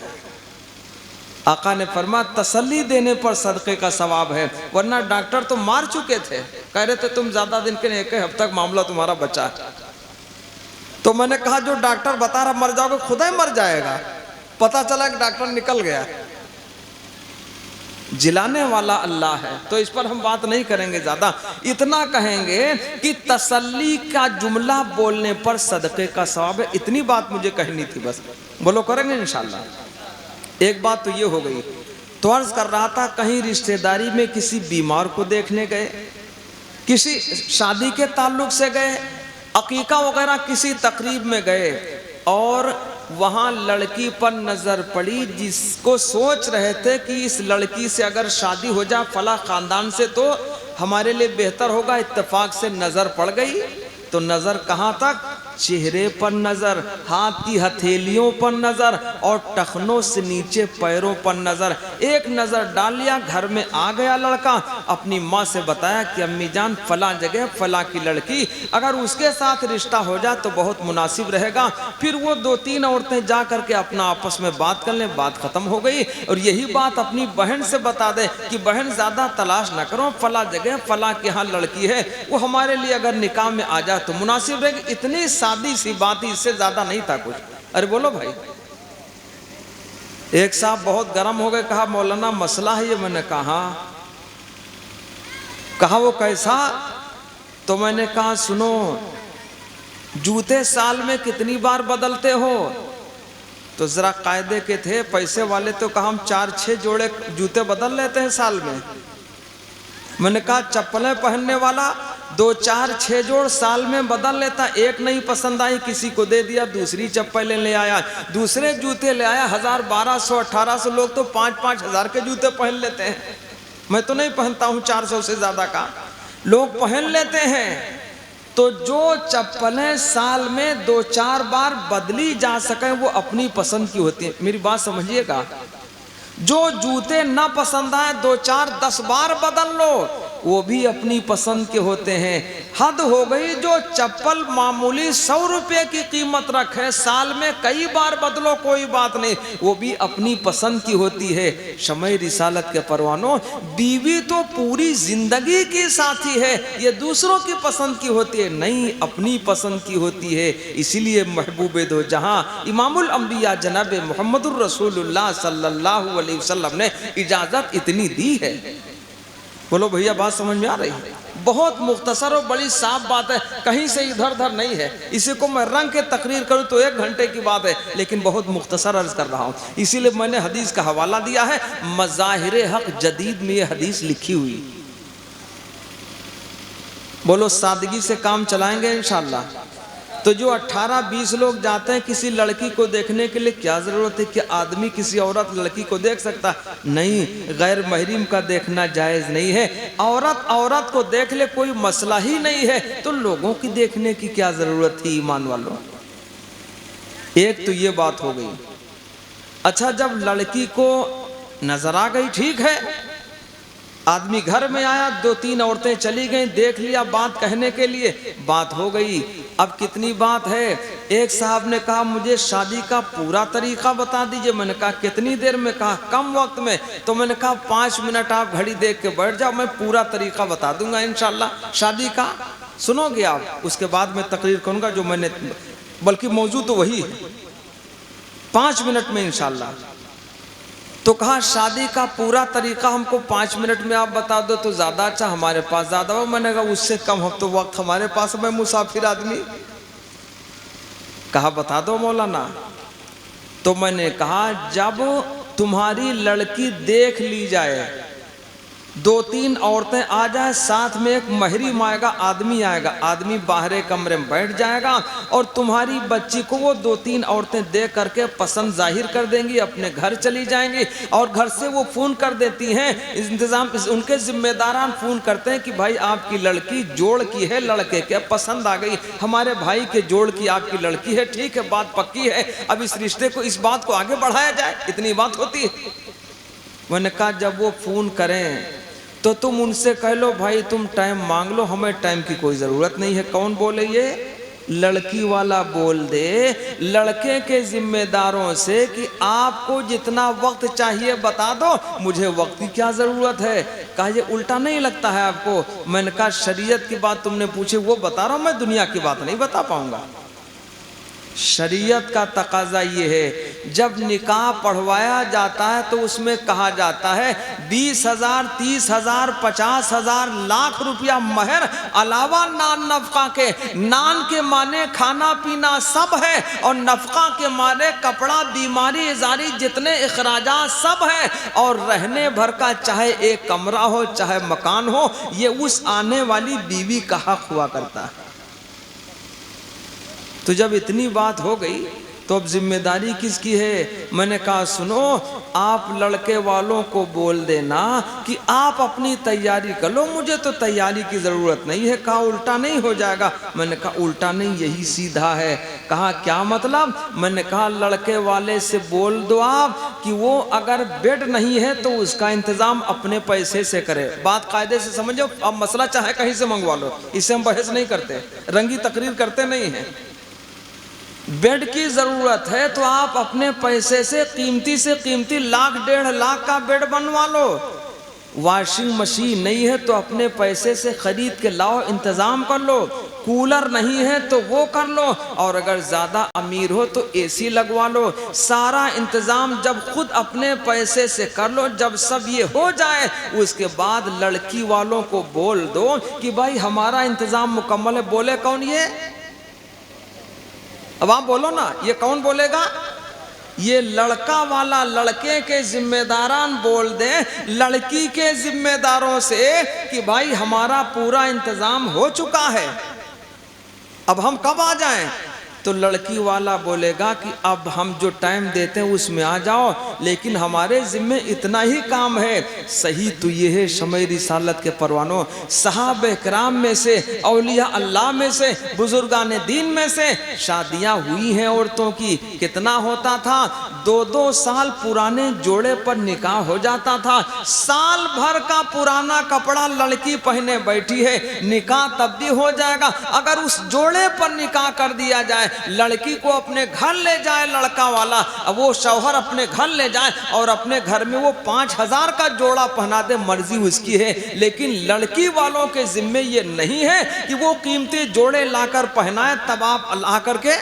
S1: आका ने फरमाया, तसल्ली देने पर सदक़े का सवाब है, वरना डॉक्टर तो मार चुके थे, कह रहे थे तुम ज़्यादा दिन के 1 हफ्ते तक मामला तुम्हारा बचा। तो मैंने कहा जो डॉक्टर बता रहा मर जाओगे, खुदा ही मर जाएगा। पता चला कि डॉक्टर निकल गया। जिलाने वाला अल्लाह है। तो इस पर हम बात नहीं करेंगे ज़्यादा, इतना कहेंगे कि तसल्ली का जुमला बोलने पर सदक़े का सवाब है। इतनी बात मुझे कहनी थी, बस बोलो करेंगे इंशाल्लाह। एक बात तो ये हो गई। तो अर्ज़ कर रहा था, कहीं रिश्तेदारी में किसी बीमार को देखने गए, किसी शादी के ताल्लुक से गए, अकीका वगैरह किसी तकरीब में गए और वहाँ लड़की पर नज़र पड़ी जिसको सोच रहे थे कि इस लड़की से अगर शादी हो जाए फला ख़ानदान से तो हमारे लिए बेहतर होगा। इत्तेफाक से नज़र पड़ गई। तो नज़र कहाँ तक? चेहरे पर नज़र, हाथ की हथेलियों पर नज़र और टखनों से नीचे पैरों पर नज़र। एक नज़र डाल लिया, घर में आ गया लड़का, अपनी माँ से बताया कि अम्मी जान फला जगह फला की लड़की, अगर उसके साथ रिश्ता हो जाए तो बहुत मुनासिब रहेगा। फिर वो 2-3 औरतें जा करके अपना आपस में बात कर लें, बात ख़त्म हो गई। और यही बात अपनी बहन से बता दे कि बहन ज़्यादा तलाश न करो, फला जगह फला के यहाँ लड़की है, वो हमारे लिए अगर निकाह में आ जाए तो मुनासिब रहेगी। इतनी सादी सी बात ही, इससे ज्यादा नहीं था कुछ। अरे बोलो भाई। एक साहब बहुत गर्म हो गए, कहा मौलाना मसला है ये। मैंने कहा वो कैसा? तो मैंने कहा सुनो, जूते साल में कितनी बार बदलते हो? तो जरा कायदे के थे, पैसे वाले, तो कहा हम 4-6 जोड़े जूते बदल लेते हैं साल में। मैंने कहा चप्पलें पहनने वाला 2-4-6 जोड़ साल में बदल लेता, एक नहीं पसंद आई किसी को दे दिया, दूसरी चप्पलें ले आया, दूसरे जूते ले आया। 1000, 1200, 1800 लोग तो 5-5 हज़ार के जूते पहन लेते हैं। मैं तो नहीं पहनता हूँ, 400 से ज़्यादा का लोग पहन लेते हैं। तो जो चप्पलें साल में 2-4 बार बदली जा सकें वो अपनी पसंद की होती है। मेरी बात समझिएगा। जो जूते ना पसंद आए 2-4-10 बार बदल लो, वो भी अपनी पसंद के होते हैं। हद हो गई जो चप्पल मामूली 100 रुपये की कीमत रखे, साल में कई बार बदलो कोई बात नहीं, वो भी अपनी पसंद की होती है। शमए रिसालत के परवानों, बीवी तो पूरी जिंदगी की साथी है, ये दूसरों की पसंद की होती है, नहीं अपनी पसंद की होती है। इसीलिए महबूबे दो जहां इमामुल अंबिया जनाब मोहम्मदुर रसूलुल्लाह सल्लल्लाहु अलैहि वसल्लम ने इजाजत इतनी दी है। बोलो भैया बात समझ में आ रही है? बहुत मुख्तसर और बड़ी साफ बात है, कहीं से इधर उधर नहीं है। इसी को मैं रंग के तकरीर करूं तो 1 घंटे की बात है, लेकिन बहुत मुख्तसर अर्ज कर रहा हूं। इसीलिए मैंने हदीस का हवाला दिया है, मज़ाहिर हक जदीद में ये हदीस लिखी हुई। बोलो सादगी से काम चलाएंगे इंशाअल्लाह। तो जो 18-20 लोग जाते हैं किसी लड़की को देखने के लिए, क्या जरूरत है कि आदमी किसी औरत लड़की को देख सकता? नहीं, गैर महरीम का देखना जायज नहीं है। औरत औरत को देख ले, कोई मसला ही नहीं है, तो लोगों की देखने की क्या जरूरत थी ईमान वालों? एक तो ये बात हो गई। अच्छा, जब लड़की को नजर आ गई, ठीक है, आदमी घर में आया, 2-3 औरतें चली गईं, देख लिया, बात कहने के लिए बात हो गई। अब कितनी बात है? एक साहब ने कहा मुझे शादी का पूरा तरीका बता दीजिए। मैंने कहा कितनी देर में? कहा कम वक्त में। तो मैंने कहा 5 मिनट आप घड़ी देख के बैठ जाओ, मैं पूरा तरीका बता दूंगा इंशाल्लाह शादी का। सुनोगे आप? उसके बाद मैं तकरीर करूंगा जो मैंने, बल्कि मौजू तो वही है, 5 मिनट में इंशाल्लाह। तो कहा शादी का पूरा तरीका हमको 5 मिनट में आप बता दो तो ज़्यादा अच्छा, हमारे पास ज़्यादा हो। मैंने कहा उससे कम हो तो वक्त हमारे पास, मैं मुसाफिर आदमी। कहा बता दो मौलाना। तो मैंने कहा जब तुम्हारी लड़की देख ली जाए, 2-3 औरतें आ जाए, साथ में एक महरीम आएगा, आदमी बाहरे कमरे में बैठ जाएगा और तुम्हारी बच्ची को वो 2-3 औरतें देख करके पसंद जाहिर कर देंगी, अपने घर चली जाएंगी और घर से वो फ़ोन कर देती हैं, इंतज़ाम उनके जिम्मेदारान फ़ोन करते हैं कि भाई आपकी लड़की जोड़ की है, लड़के के पसंद आ गई, हमारे भाई के जोड़ की आपकी लड़की है, ठीक है, बात पक्की है, अब इस रिश्ते को, इस बात को आगे बढ़ाया जाए। इतनी बात होती है। मैंने कहा जब वो फ़ोन करें तो तुम उनसे कह लो भाई तुम टाइम मांग लो, हमें टाइम की कोई ज़रूरत नहीं है। कौन बोले ये? लड़की वाला बोल दे लड़के के जिम्मेदारों से कि आपको जितना वक्त चाहिए बता दो, मुझे वक्त की क्या ज़रूरत है। कहा ये उल्टा नहीं लगता है आपको? मैंने कहा शरीयत की बात तुमने पूछी वो बता रहा हूँ, मैं दुनिया की बात नहीं बता पाऊंगा। शरीयत का तकाजा ये है, जब निकाह पढ़वाया जाता है तो उसमें कहा जाता है 20,000, 30,000, 50,000, लाख रुपया महर, अलावा नान नफका के। नान के माने खाना पीना सब है, और नफका के माने कपड़ा, बीमारी, इजारी, जितने अखराजात सब है, और रहने भर का चाहे एक कमरा हो चाहे मकान हो, ये उस आने वाली बीवी का हक हुआ करता है। तो जब इतनी बात हो गई तो अब जिम्मेदारी किसकी है? मैंने कहा सुनो, आप लड़के वालों को बोल देना कि आप अपनी तैयारी कर लो, मुझे तो तैयारी की ज़रूरत नहीं है। कहा उल्टा नहीं हो जाएगा? मैंने कहा उल्टा नहीं, यही सीधा है। कहा क्या मतलब? मैंने कहा लड़के वाले से बोल दो आप कि वो अगर बेड नहीं है तो उसका इंतज़ाम अपने पैसे से करे। बात कायदे से समझो। अब मसला चाहे कहीं से मंगवा लो, इससे हम बहस नहीं करते, रंगी तकरीर करते नहीं हैं। बेड की ज़रूरत है तो आप अपने पैसे से कीमती लाख 1.5 लाख का बेड बनवा लो। वॉशिंग मशीन नहीं है तो अपने पैसे से खरीद के लाओ, इंतज़ाम कर लो। कूलर नहीं है तो वो कर लो, और अगर ज़्यादा अमीर हो तो एसी लगवा लो। सारा इंतज़ाम जब खुद अपने पैसे से कर लो, जब सब ये हो जाए उसके बाद लड़की वालों को बोल दो कि भाई हमारा इंतज़ाम मुकम्मल है। बोले कौन? ये अब आप बोलो ना, ये कौन बोलेगा? ये लड़का वाला लड़के के जिम्मेदारान बोल दे लड़की के जिम्मेदारों से कि भाई हमारा पूरा इंतजाम हो चुका है, अब हम कब आ जाएं? तो लड़की वाला बोलेगा कि अब हम जो टाइम देते हैं उसमें आ जाओ, लेकिन हमारे जिम्मे इतना ही काम है। सही तो ये है शमई रिसालत के परवानों, सहाबे किराम में से, औलिया अल्लाह में से, बुजुर्गान दीन में से शादियां हुई हैं औरतों की। कितना होता था? 2-2 साल पुराने जोड़े पर निकाह हो जाता था। साल भर का पुराना कपड़ा लड़की पहने बैठी है, निकाह तब भी हो जाएगा। अगर उस जोड़े पर निकाह कर दिया जाए, लड़की को अपने घर ले जाए लड़का वाला, अब वो शौहर अपने घर ले जाए और अपने घर में वो 5,000 का जोड़ा पहना दे, मर्जी उसकी है। लेकिन लड़की वालों के जिम्मे ये नहीं है कि वो कीमती जोड़े लाकर पहनाए, तब आप ला करके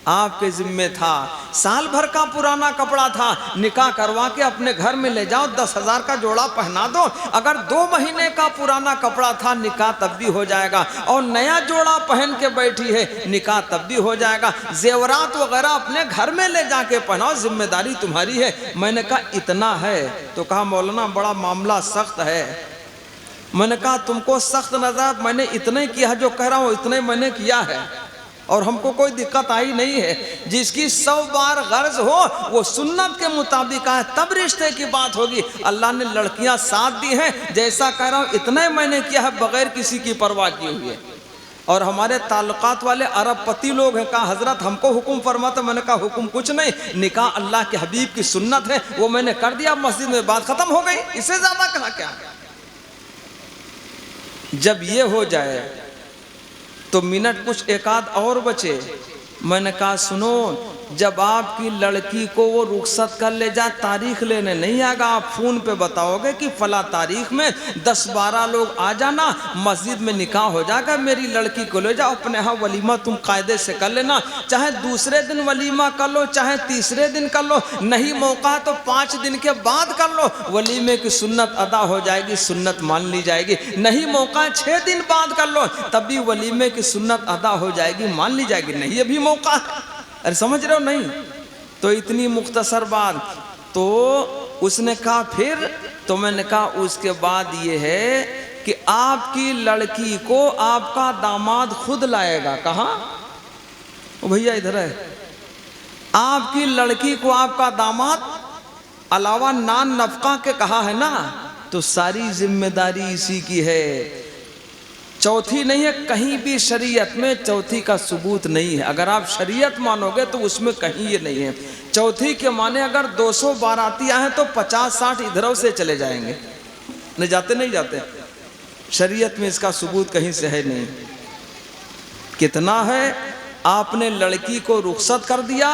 S1: आपके जिम्मे था। साल भर का पुराना कपड़ा था, निकाह करवा के अपने घर में ले जाओ, 10,000 का जोड़ा पहना दो। अगर 2 महीने का पुराना कपड़ा था, निकाह तब भी हो जाएगा। और नया जोड़ा पहन के बैठी है, निकाह तब भी हो जाएगा। जेवरात वगैरह अपने घर में ले जाके पहनाओ, जिम्मेदारी तुम्हारी है। मैंने कहा इतना है? तो कहा मौलाना बड़ा मामला सख्त है। मैंने कहा तुमको सख्त नजर, मैंने इतने किया जो कह रहा हूँ इतने मैंने किया है, और हमको कोई दिक्कत आई नहीं है। जिसकी 100 बार गर्ज हो वो सुन्नत के मुताबिक आए, तब रिश्ते की बात होगी। अल्लाह ने लड़कियां साथ दी हैं, जैसा कह रहा हूँ इतना मैंने किया है, बगैर किसी की परवाह किए हुए। और हमारे ताल्लुकात वाले अरबपति लोग हैं, कहा हजरत हमको हुक्म फरमाते। मैंने कहा हुक्म कुछ नहीं, निकाह अल्लाह के हबीब की सुन्नत है, वो मैंने कर दिया मस्जिद में, बात खत्म हो गई। इससे ज्यादा कहा क्या? जब ये हो जाए तो मिनट कुछ एक आध और बचे। मैंने कहा सुनो, जब आपकी लड़की को वो रुखसत कर ले जाए, तारीख लेने नहीं आएगा, आप फ़ोन पे बताओगे कि फला तारीख में 10-12 लोग आ जाना, मस्जिद में निकाह हो जाएगा, मेरी लड़की को ले जाओ। अपने यहाँ वलीमा तुम कायदे से कर लेना, चाहे दूसरे दिन वलीमा कर लो, चाहे तीसरे दिन कर लो, नहीं मौका तो 5 दिन के बाद कर लो, वलीमे की सुन्नत अदा हो जाएगी, सुन्नत मान ली जाएगी। नहीं मौका 6 दिन बाद कर लो, तब भी वलीमे की सुन्नत अदा हो जाएगी, मान ली जाएगी। नहीं अभी मौका, अरे समझ रहे हो? नहीं तो इतनी मुख्तसर बात। तो उसने कहा फिर? तो मैंने कहा उसके बाद ये है कि आपकी लड़की को आपका दामाद खुद लाएगा। कहा? ओ भैया इधर है। आपकी लड़की को आपका दामाद अलावा नान नफका के कहा है ना, तो सारी जिम्मेदारी इसी की है। चौथी नहीं है, कहीं भी शरीयत में चौथी का सबूत नहीं है। अगर आप शरीयत मानोगे तो उसमें कहीं ये नहीं है। चौथी के माने अगर 200 बाराती आए तो 50-60 इधरों से चले जाएंगे, नहीं जाते, नहीं जाते। शरीयत में इसका सबूत कहीं से है नहीं। कितना है? आपने लड़की को रुखसत कर दिया,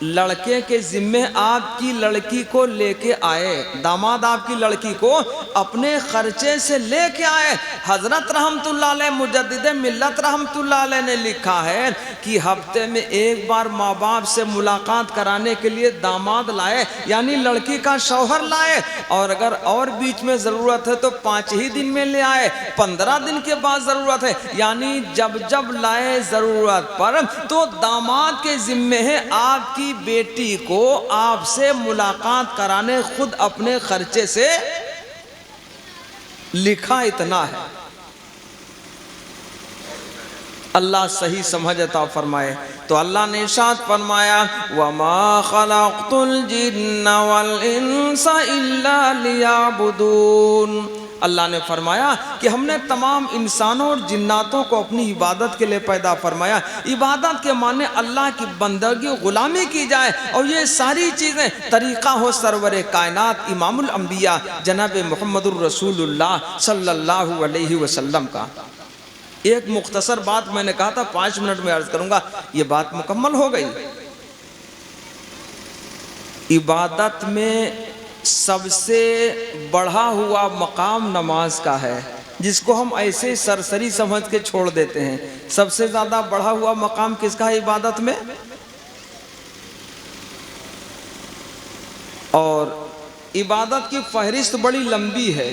S1: लड़के के जिम्मे आपकी लड़की को लेके आए, दामाद आपकी लड़की को अपने खर्चे से लेके आए। हजरत रहमतुल्लाह अलैह मुजद्दिद मिल्लत रहमतुल्लाह अलैह ने लिखा है कि हफ्ते में एक बार माँ बाप से मुलाकात कराने के लिए दामाद लाए, यानी लड़की का शौहर लाए, और अगर और बीच में ज़रूरत है तो 5 ही दिन में ले आए, 15 दिन के बाद ज़रूरत है, यानी जब जब लाए ज़रूरत पर। तो दामाद के जिम्मे है आपकी बेटी को आपसे मुलाकात कराने, खुद अपने खर्चे से। लिखा इतना है। अल्लाह सही समझ अता फरमाए। तो अल्लाह ने इरशाद फरमाया, वमा खलक़तुल जिन्ना वल इंसा इल्ला लियअबुदून। अल्लाह ने फरमाया कि हमने तमाम इंसानों और जिन्नातों को अपनी इबादत के लिए पैदा फरमाया। इबादत के माने अल्लाह की बंदगी गुलामी की जाए, और ये सारी चीज़ें तरीक़ा हो सरवर कायनात इमामुल अंबिया जनाब मुहम्मदुर रसूलुल्लाह सल्लल्लाहु अलैहि वसल्लम का। एक मुख्तसर बात मैंने कहा था 5 मिनट में अर्ज करूंगा, ये बात मुकम्मल हो गई। इबादत में सबसे बढ़ा हुआ मकाम नमाज का है, जिसको हम ऐसे सरसरी समझ के छोड़ देते हैं। सबसे ज़्यादा बढ़ा हुआ मकाम किसका है इबादत में? और इबादत की फहरिस्त बड़ी लंबी है।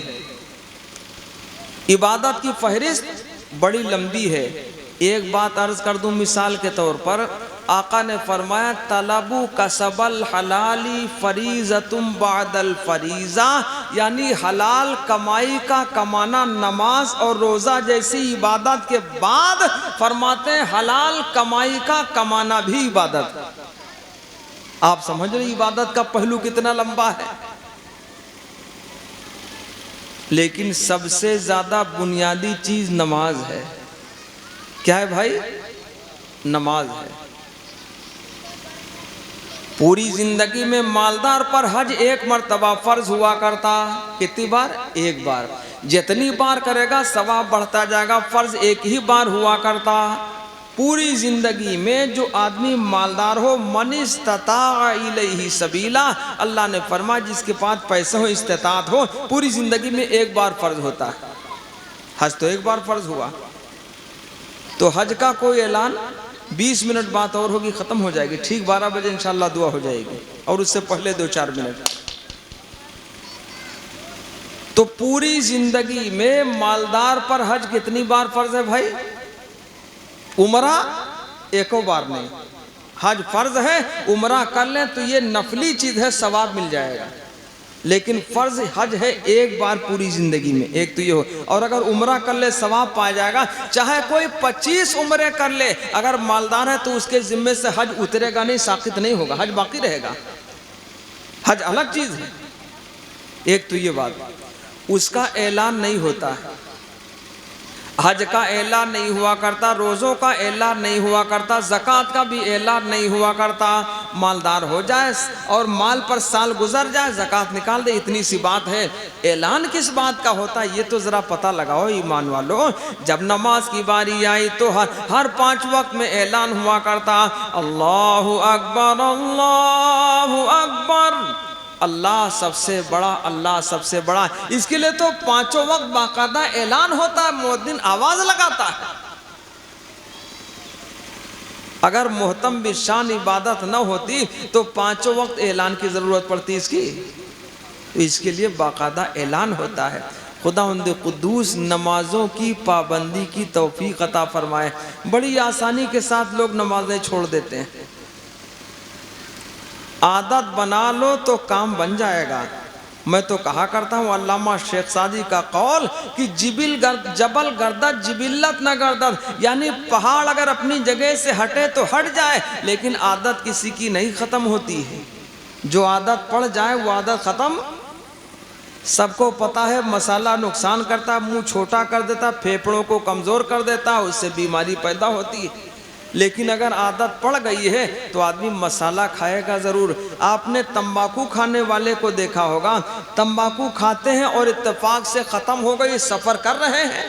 S1: इबादत की फहरिस्त बड़ी लंबी है। एक बात अर्ज कर दूं मिसाल के तौर पर, आका ने फरमाया तलबु कसबल हलाली फरीज़तुम बादल फरीज़ा, यानी हलाल कमाई का कमाना नमाज और रोज़ा जैसी इबादत के बाद, फरमाते हैं हलाल कमाई का कमाना भी इबादत। आप समझ रहे इबादत का पहलू कितना लंबा है। लेकिन सबसे ज़्यादा बुनियादी चीज़ नमाज है। क्या है भाई? नमाज है। पूरी जिंदगी में मालदार पर हज एक मर्तबा फर्ज हुआ करता। कितनी बार? एक बार। जितनी बार करेगा सवाब बढ़ता जाएगा। फर्ज एक ही बार हुआ करता। पूरी जिंदगी में जो आदमी मालदार हो, मन इस्तता इलैहि सबीला, अल्लाह ने फरमाया जिसके पास पैसे हो, इस्तिताअत हो, पूरी जिंदगी में एक बार फर्ज होता है। हज तो एक बार फर्ज हुआ। तो हज का कोई ऐलान 20 मिनट बात और होगी, ख़त्म हो जाएगी। ठीक 12 बजे इंशाल्लाह दुआ हो जाएगी, और उससे पहले 2-4 मिनट। तो पूरी जिंदगी में मालदार पर हज कितनी बार फर्ज है भाई? उमरा एको बार नहीं। हज फर्ज है, उमरा कर लें तो ये नफली चीज़ है, सवाब मिल जाएगा। लेकिन फर्ज हज है एक बार पूरी जिंदगी में, एक तो ये हो। और अगर उमरा कर ले सवाब पाया जाएगा। चाहे कोई 25 उम्रे कर ले, अगर मालदार है तो उसके जिम्मे से हज उतरेगा नहीं, साकित नहीं होगा, हज बाकी रहेगा। हज अलग चीज़ है। एक तो ये बात, उसका ऐलान नहीं होता है। हज का ऐलान नहीं हुआ करता, रोज़ों का ऐलान नहीं हुआ करता, ज़कात का भी ऐलान नहीं हुआ करता। मालदार हो जाए और माल पर साल गुजर जाए, ज़कात निकाल दे, इतनी सी बात है। ऐलान किस बात का होता है ये तो ज़रा पता लगाओ ईमान वालों। जब नमाज की बारी आई तो हर 5 वक्त में ऐलान हुआ करता, अल्लाहु अकबर, अल्लाहु अकबर, अल्लाह सबसे बड़ा, अल्लाह सबसे बड़ा। इसके लिए तो 5 वक्त बाकायदा ऐलान होता है, मुअद्दिन आवाज लगाता है। अगर मोहतम बिशान इबादत न होती तो 5 वक्त ऐलान की जरूरत पड़ती इसकी। तो इसके लिए बाकायदा ऐलान होता है। खुदावंद कुद्दूस नमाजों की पाबंदी की तौफीक अता फरमाए। बड़ी आसानी के साथ लोग नमाजें छोड़ देते हैं। आदत बना लो तो काम बन जाएगा। मैं तो कहा करता हूँ अल्लामा शेख सादी का कौल कि जबल गर्दत जिबिल्लत न गर्दत, यानी पहाड़ अगर अपनी जगह से हटे तो हट जाए, लेकिन आदत किसी की नहीं ख़त्म होती है। जो आदत पड़ जाए वो आदत ख़त्म। सबको पता है मसाला नुकसान करता, मुंह छोटा कर देता, फेफड़ों को कमज़ोर कर देता, उससे बीमारी पैदा होती है। लेकिन अगर आदत पड़ गई है तो आदमी मसाला खाएगा ज़रूर। आपने तंबाकू खाने वाले को देखा होगा, तंबाकू खाते हैं और इत्तेफाक से ख़त्म हो गई, सफ़र कर रहे हैं,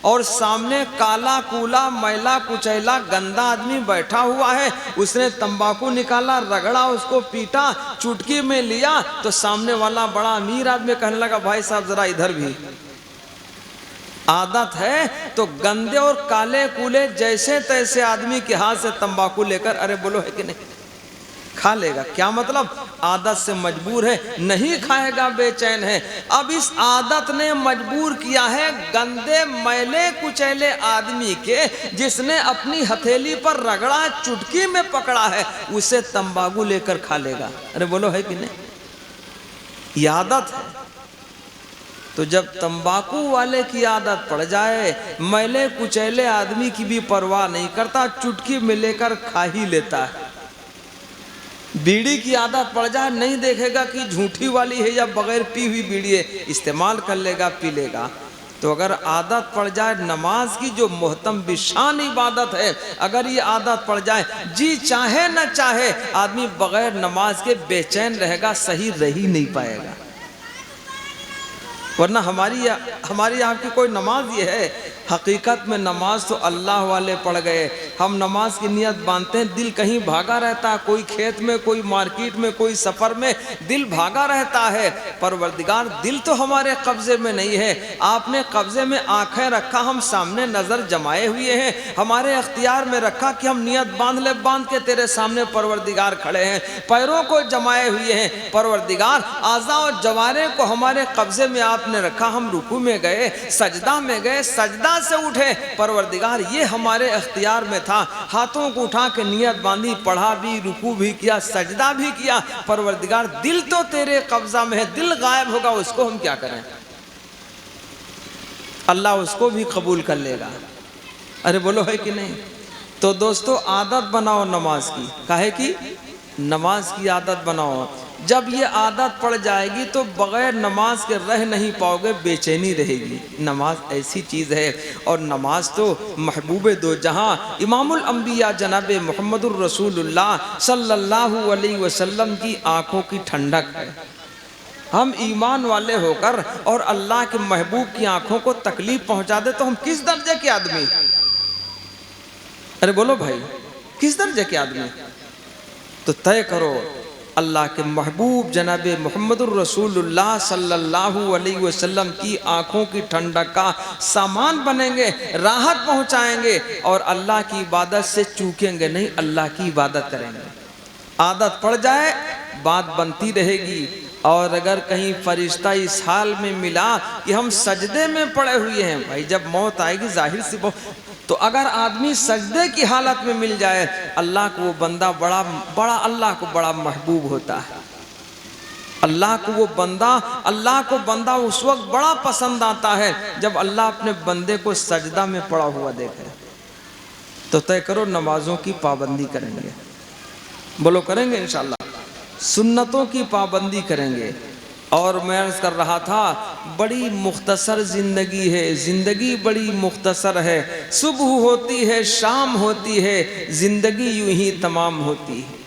S1: और सामने काला कूला मैला कुचैला गंदा आदमी बैठा हुआ है, उसने तंबाकू निकाला, रगड़ा, उसको पीटा, चुटकी में लिया, तो सामने वाला बड़ा अमीर आदमी कहने लगा भाई साहब जरा इधर भी। आदत है तो गंदे और काले कूले जैसे तैसे आदमी के हाथ से तंबाकू लेकर, अरे बोलो है कि नहीं, खा लेगा। क्या मतलब, आदत से मजबूर है, नहीं खाएगा, बेचैन है। अब इस आदत ने मजबूर किया है गंदे मैले कुचैले आदमी के, जिसने अपनी हथेली पर रगड़ा, चुटकी में पकड़ा है, उसे तंबाकू लेकर खा लेगा। अरे बोलो है कि नहीं, ये आदत है। तो जब तंबाकू वाले की आदत पड़ जाए, मैले कुचैले आदमी की भी परवाह नहीं करता, चुटकी में लेकर खा ही लेता है। बीड़ी की आदत पड़ जाए, नहीं देखेगा कि झूठी वाली है या बगैर पी हुई बीड़ी है, इस्तेमाल कर लेगा, पी लेगा। तो अगर आदत पड़ जाए नमाज की, जो मोहतम बिशान इबादत है, अगर ये आदत पड़ जाए, जी चाहे न चाहे आदमी बगैर नमाज के बेचैन रहेगा, सही रह ही नहीं पाएगा। वरना हमारी यहाँ की कोई नमाज ये है, हकीकत में नमाज तो अल्लाह वाले पढ़ गए। हम नमाज की नियत बांधते हैं, दिल कहीं भागा रहता है, कोई खेत में, कोई मार्केट में, कोई सफ़र में, दिल भागा रहता है। परवरदिगार दिल तो हमारे कब्ज़े में नहीं है, आपने कब्ज़े में आंखें रखा, हम सामने नज़र जमाए हुए हैं, हमारे अख्तियार में रखा कि हम नियत बांध ले, बांध के तेरे सामने परवरदिगार खड़े हैं, पैरों को जमाए हुए हैं। परवरदिगार आज़ा और जवारे को हमारे कब्ज़े में आपने रखा, हम रुकू में गए, सजदा में गए, सजदा से उठे, परवरदिगार ये हमारे अख्तियार में था, हाथों को उठा के नियत बांधी, पढ़ा भी, रुकू भी किया, सजदा भी किया। परवरदिगार दिल तो तेरे कब्जा में है, दिल गायब होगा, उसको हम क्या करें, अल्लाह उसको भी कबूल कर लेगा। अरे बोलो है कि नहीं। तो दोस्तों आदत बनाओ नमाज की, काहे की, नमाज की आदत बनाओ। जब ये आदत पड़ जाएगी तो बगैर नमाज के रह नहीं पाओगे, बेचैनी रहेगी। नमाज ऐसी चीज़ है, और नमाज तो महबूब दो जहाँ इमामुल अंबिया जनाब मुहम्मदुर रसूलुल्लाह सल्लल्लाहु अलैहि वसल्लम की आँखों की ठंडक है। हम ईमान वाले होकर और अल्लाह के महबूब की आँखों को तकलीफ पहुँचा दे तो हम किस दर्जे के आदमी, अरे बोलो भाई, किस दर्जे के आदमी। तो तय करो अल्लाह के महबूब जनाब मुहम्मदुर रसूलुल्लाह सल्लल्लाहु अलैहि वसल्लम की आँखों की ठंडक का सामान बनेंगे, राहत पहुँचाएंगे, और अल्लाह की इबादत से चूकेंगे नहीं, अल्लाह की इबादत करेंगे। आदत पड़ जाए बात बनती रहेगी। और अगर कहीं फरिश्ता इस हाल में मिला कि हम सजदे में पड़े हुए हैं, भाई जब मौत आएगी जाहिर सी तो अगर आदमी सजदे की हालत में मिल जाए, अल्लाह को वो बंदा बड़ा अल्लाह को बड़ा महबूब होता है। अल्लाह को बंदा उस वक्त बड़ा पसंद आता है जब अल्लाह अपने बंदे को सजदा में पड़ा हुआ देखे। तो तय करो नमाजों की पाबंदी करेंगे, बोलो करेंगे इंशाल्लाह, सुन्नतों की पाबंदी करेंगे। और मैं अर्ज़ कर रहा था, बड़ी मुख्तसर ज़िंदगी है, ज़िंदगी बड़ी मुख्तसर है, सुबह होती है शाम होती है, ज़िंदगी यूं ही तमाम होती है।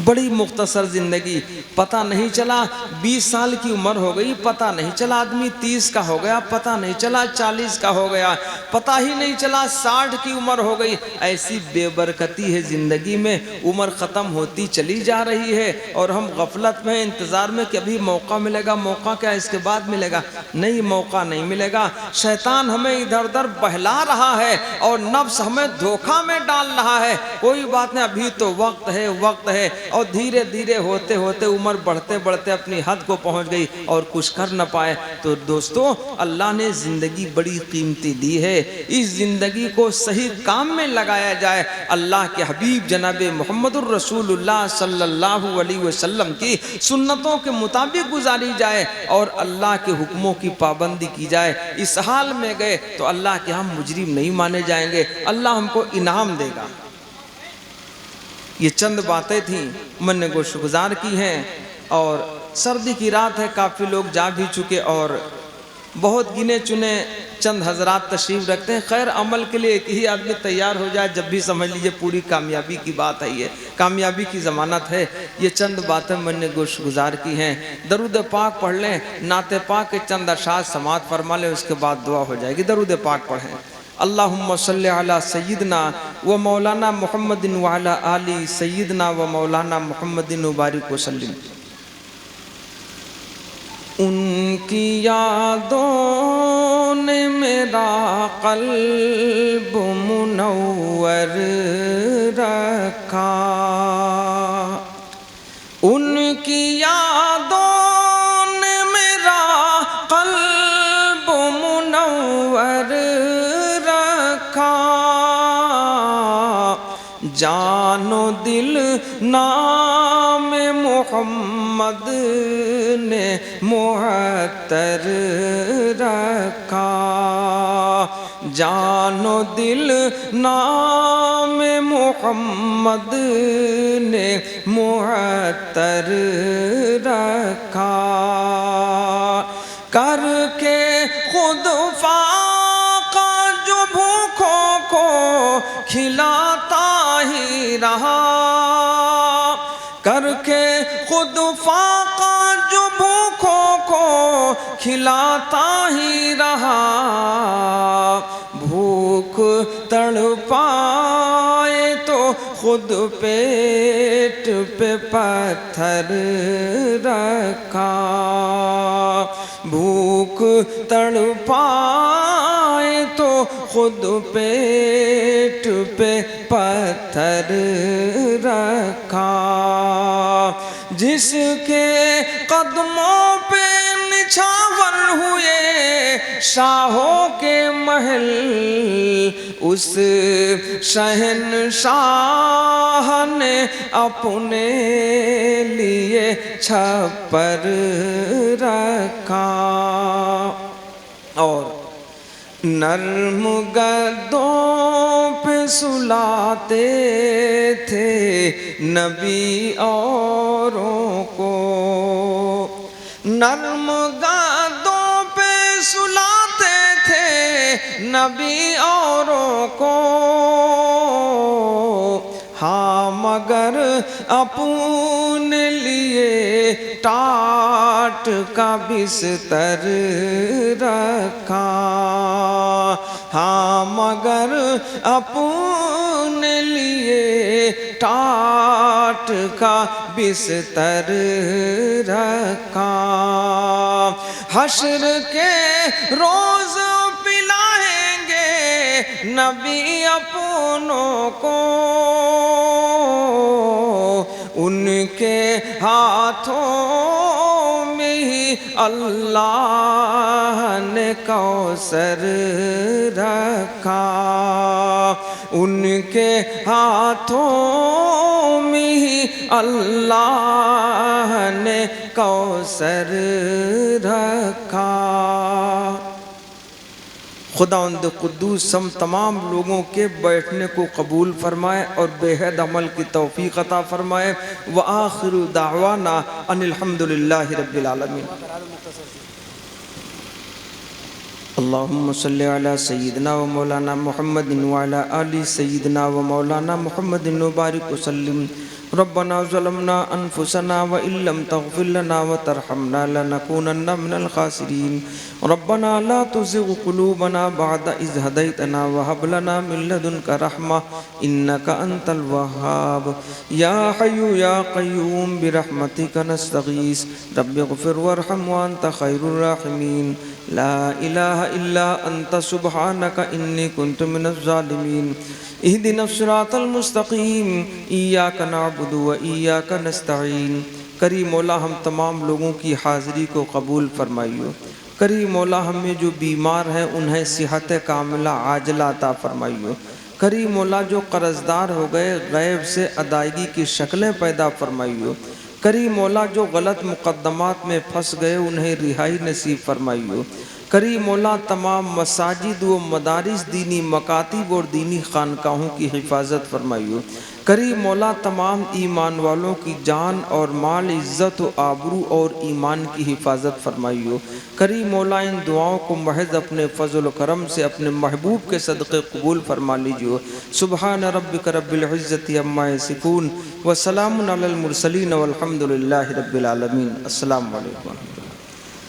S1: बड़ी मुख्तसर ज़िंदगी, पता नहीं चला 20 साल की उम्र हो गई, पता नहीं चला आदमी 30 का हो गया, पता नहीं चला 40 का हो गया, पता ही नहीं चला 60 की उम्र हो गई। ऐसी बेबरकती है ज़िंदगी में, उम्र ख़त्म होती चली जा रही है और हम गफलत में, इंतज़ार में कि अभी मौका मिलेगा, मौका क्या इसके बाद मिलेगा, नहीं मौका नहीं मिलेगा। शैतान हमें इधर उधर बहला रहा है और नफ्स हमें धोखा में डाल रहा है। कोई बात नहीं, अभी तो वक्त है, और धीरे धीरे होते होते उम्र बढ़ते बढ़ते अपनी हद को पहुंच गई और कुछ कर न पाए। तो दोस्तों अल्लाह ने ज़िंदगी बड़ी कीमती दी है, इस ज़िंदगी को सही काम में लगाया जाए, अल्लाह के हबीब जनाब मुहम्मदुर रसूलुल्लाह सल्लल्लाहु अलैहि वसल्लम की सुन्नतों के मुताबिक गुजारी जाए और अल्लाह के हुक्मों की पाबंदी की जाए। इस हाल में गए तो अल्लाह के हम मुजरिम नहीं माने जाएंगे, अल्लाह हमको इनाम देगा। ये चंद बातें थी, मैंने गोशगुजार की हैं। और सर्दी की रात है, काफ़ी लोग जा भी चुके और बहुत गिने चुने चंद हजरात तशरीफ रखते हैं। खैर अमल के लिए एक ही आदमी तैयार हो जाए जब भी समझ लीजिए पूरी कामयाबी की बात है, ये कामयाबी की ज़मानत है। ये चंद बातें मैंने गुजार की हैं। दरूद पाक पढ़ लें, नाते पाक के चंद अशार समात फरमा लें, उसके बाद दुआ हो जाएगी। दरूद पाक पढ़ें। अल्लाहुम्मा सल्ली अला सय्यिदना व मौलाना मुहम्मदिन व अला आली सय्यिदना व मौलाना मुहम्मदिन व बारिक वसल्लिम। उनकी यादों ने मेरा क़ल्ब मुनव्वर रखा, उनकी यादों ने मेरा क़ल्ब मुनव्वर रखा। जानो दिल नाम मोहम्मद ने मुअत्तर रखा, जानो दिल नाम मोहम्मद ने मुअत्तर रखा। करके खुद फाका जो भूखों को खिलाता ही रहा, करके खुद फाका जो भूखों को खिलाता ही रहा। भूख तड़पाए तो खुद पेट पे पत्थर रखा, भूख तड़पाए तो खुद पेट पे पत्थर रखा। जिसके कदमों पे निछावर हुए शाहों के महल, उस शहंशाह ने अपने लिए छप्पर रखा। और नर्म गद्दों पे सुलाते थे नबी औरों को, नर्म गद्दों पे सुलाते थे नबी औरों को। हाँ मगर अपने लिए टाट का बिस्तर रखा, हाँ मगर अपने लिए टाट का बिस्तर रखा। हश्र के रोज पिलाएंगे नबी अपनों को, उनके हाथों में ही अल्लाह ने कौसर रखा, उनके हाथों में ही अल्लाह ने कौसर रखा। खुदावंद कुद्दूस हम तमाम लोगों के बैठने को कबूल फरमाए और बेहद अमल की तौफीक अता फरमाए। व आखिरु दावाना अनिल हम्दुलिल्लाहि रब्बिल आलमीन। अल्लाहुम्मा सल्लि अला सय्यिदना व मौलाना मुहम्मदिन व अला आलि सय्यिदना व मौलाना मुहम्मदिन व बारिक वसल्लिम। रब्बना ज़लमना अनफुसना व इल्लम तग़फिर लना व तरहमना लनकूनन्ना मिनल खासिरीन। रब्बना ला तुज़िग़ क़ुलूबना बअद इज़ हदैतना व हब लना मिन लदुनका रहमा इन्नका अंतल वहाब। या हय्यु या क़य्यूम बिरहमतिका नस्तगीस रब्बिग़फिर वरहम व अंत खैरुर राहिमीन। ला इलाहा इल्ला अंता सुब्हानका इन्नी कुन्तु मिनज़ ज़ालिमीन। इहदिनस सिरातल मुस्तक़ीम इय्याका नअबुदु व इय्याका नस्तईन। करीम मौला हम तमाम लोगों की हाज़िरी को कबूल फरमाइयो। करीम मौला हमें जो बीमार हैं उन्हें सेहत कामिला आजला अता फरमाइयो। करीम मौला जो कर्ज़दार हो गए गैब से अदायगी की शक्लें पैदा फरमाइयो। करीम मौला जो गलत मुक़द्दमात में फंस गए उन्हें रिहाई नसीब फरमाइयो। करीम मौला तमाम मसाजिद व मदारिस दीनी मकातिब और दीनी खानकाहों की हिफाजत फरमाइयो। करी मौला तमाम ईमान वालों की जान और माल, इज़्ज़त व आबरू और ईमान की हिफाजत फरमाइयो। करी मौला इन दुआओं को महज अपने फजल करम से अपने महबूब के सदक़े कबूल फरमा लीजिए। सुबहान रब्बिक रब्बिल इज़्ज़ति अम्मा यसिफून व सलामुन अलल मुरसलीन वल्हम्दुलिल्लाहि रब्बिल आलमीन। अस्सलामु अलैकुम।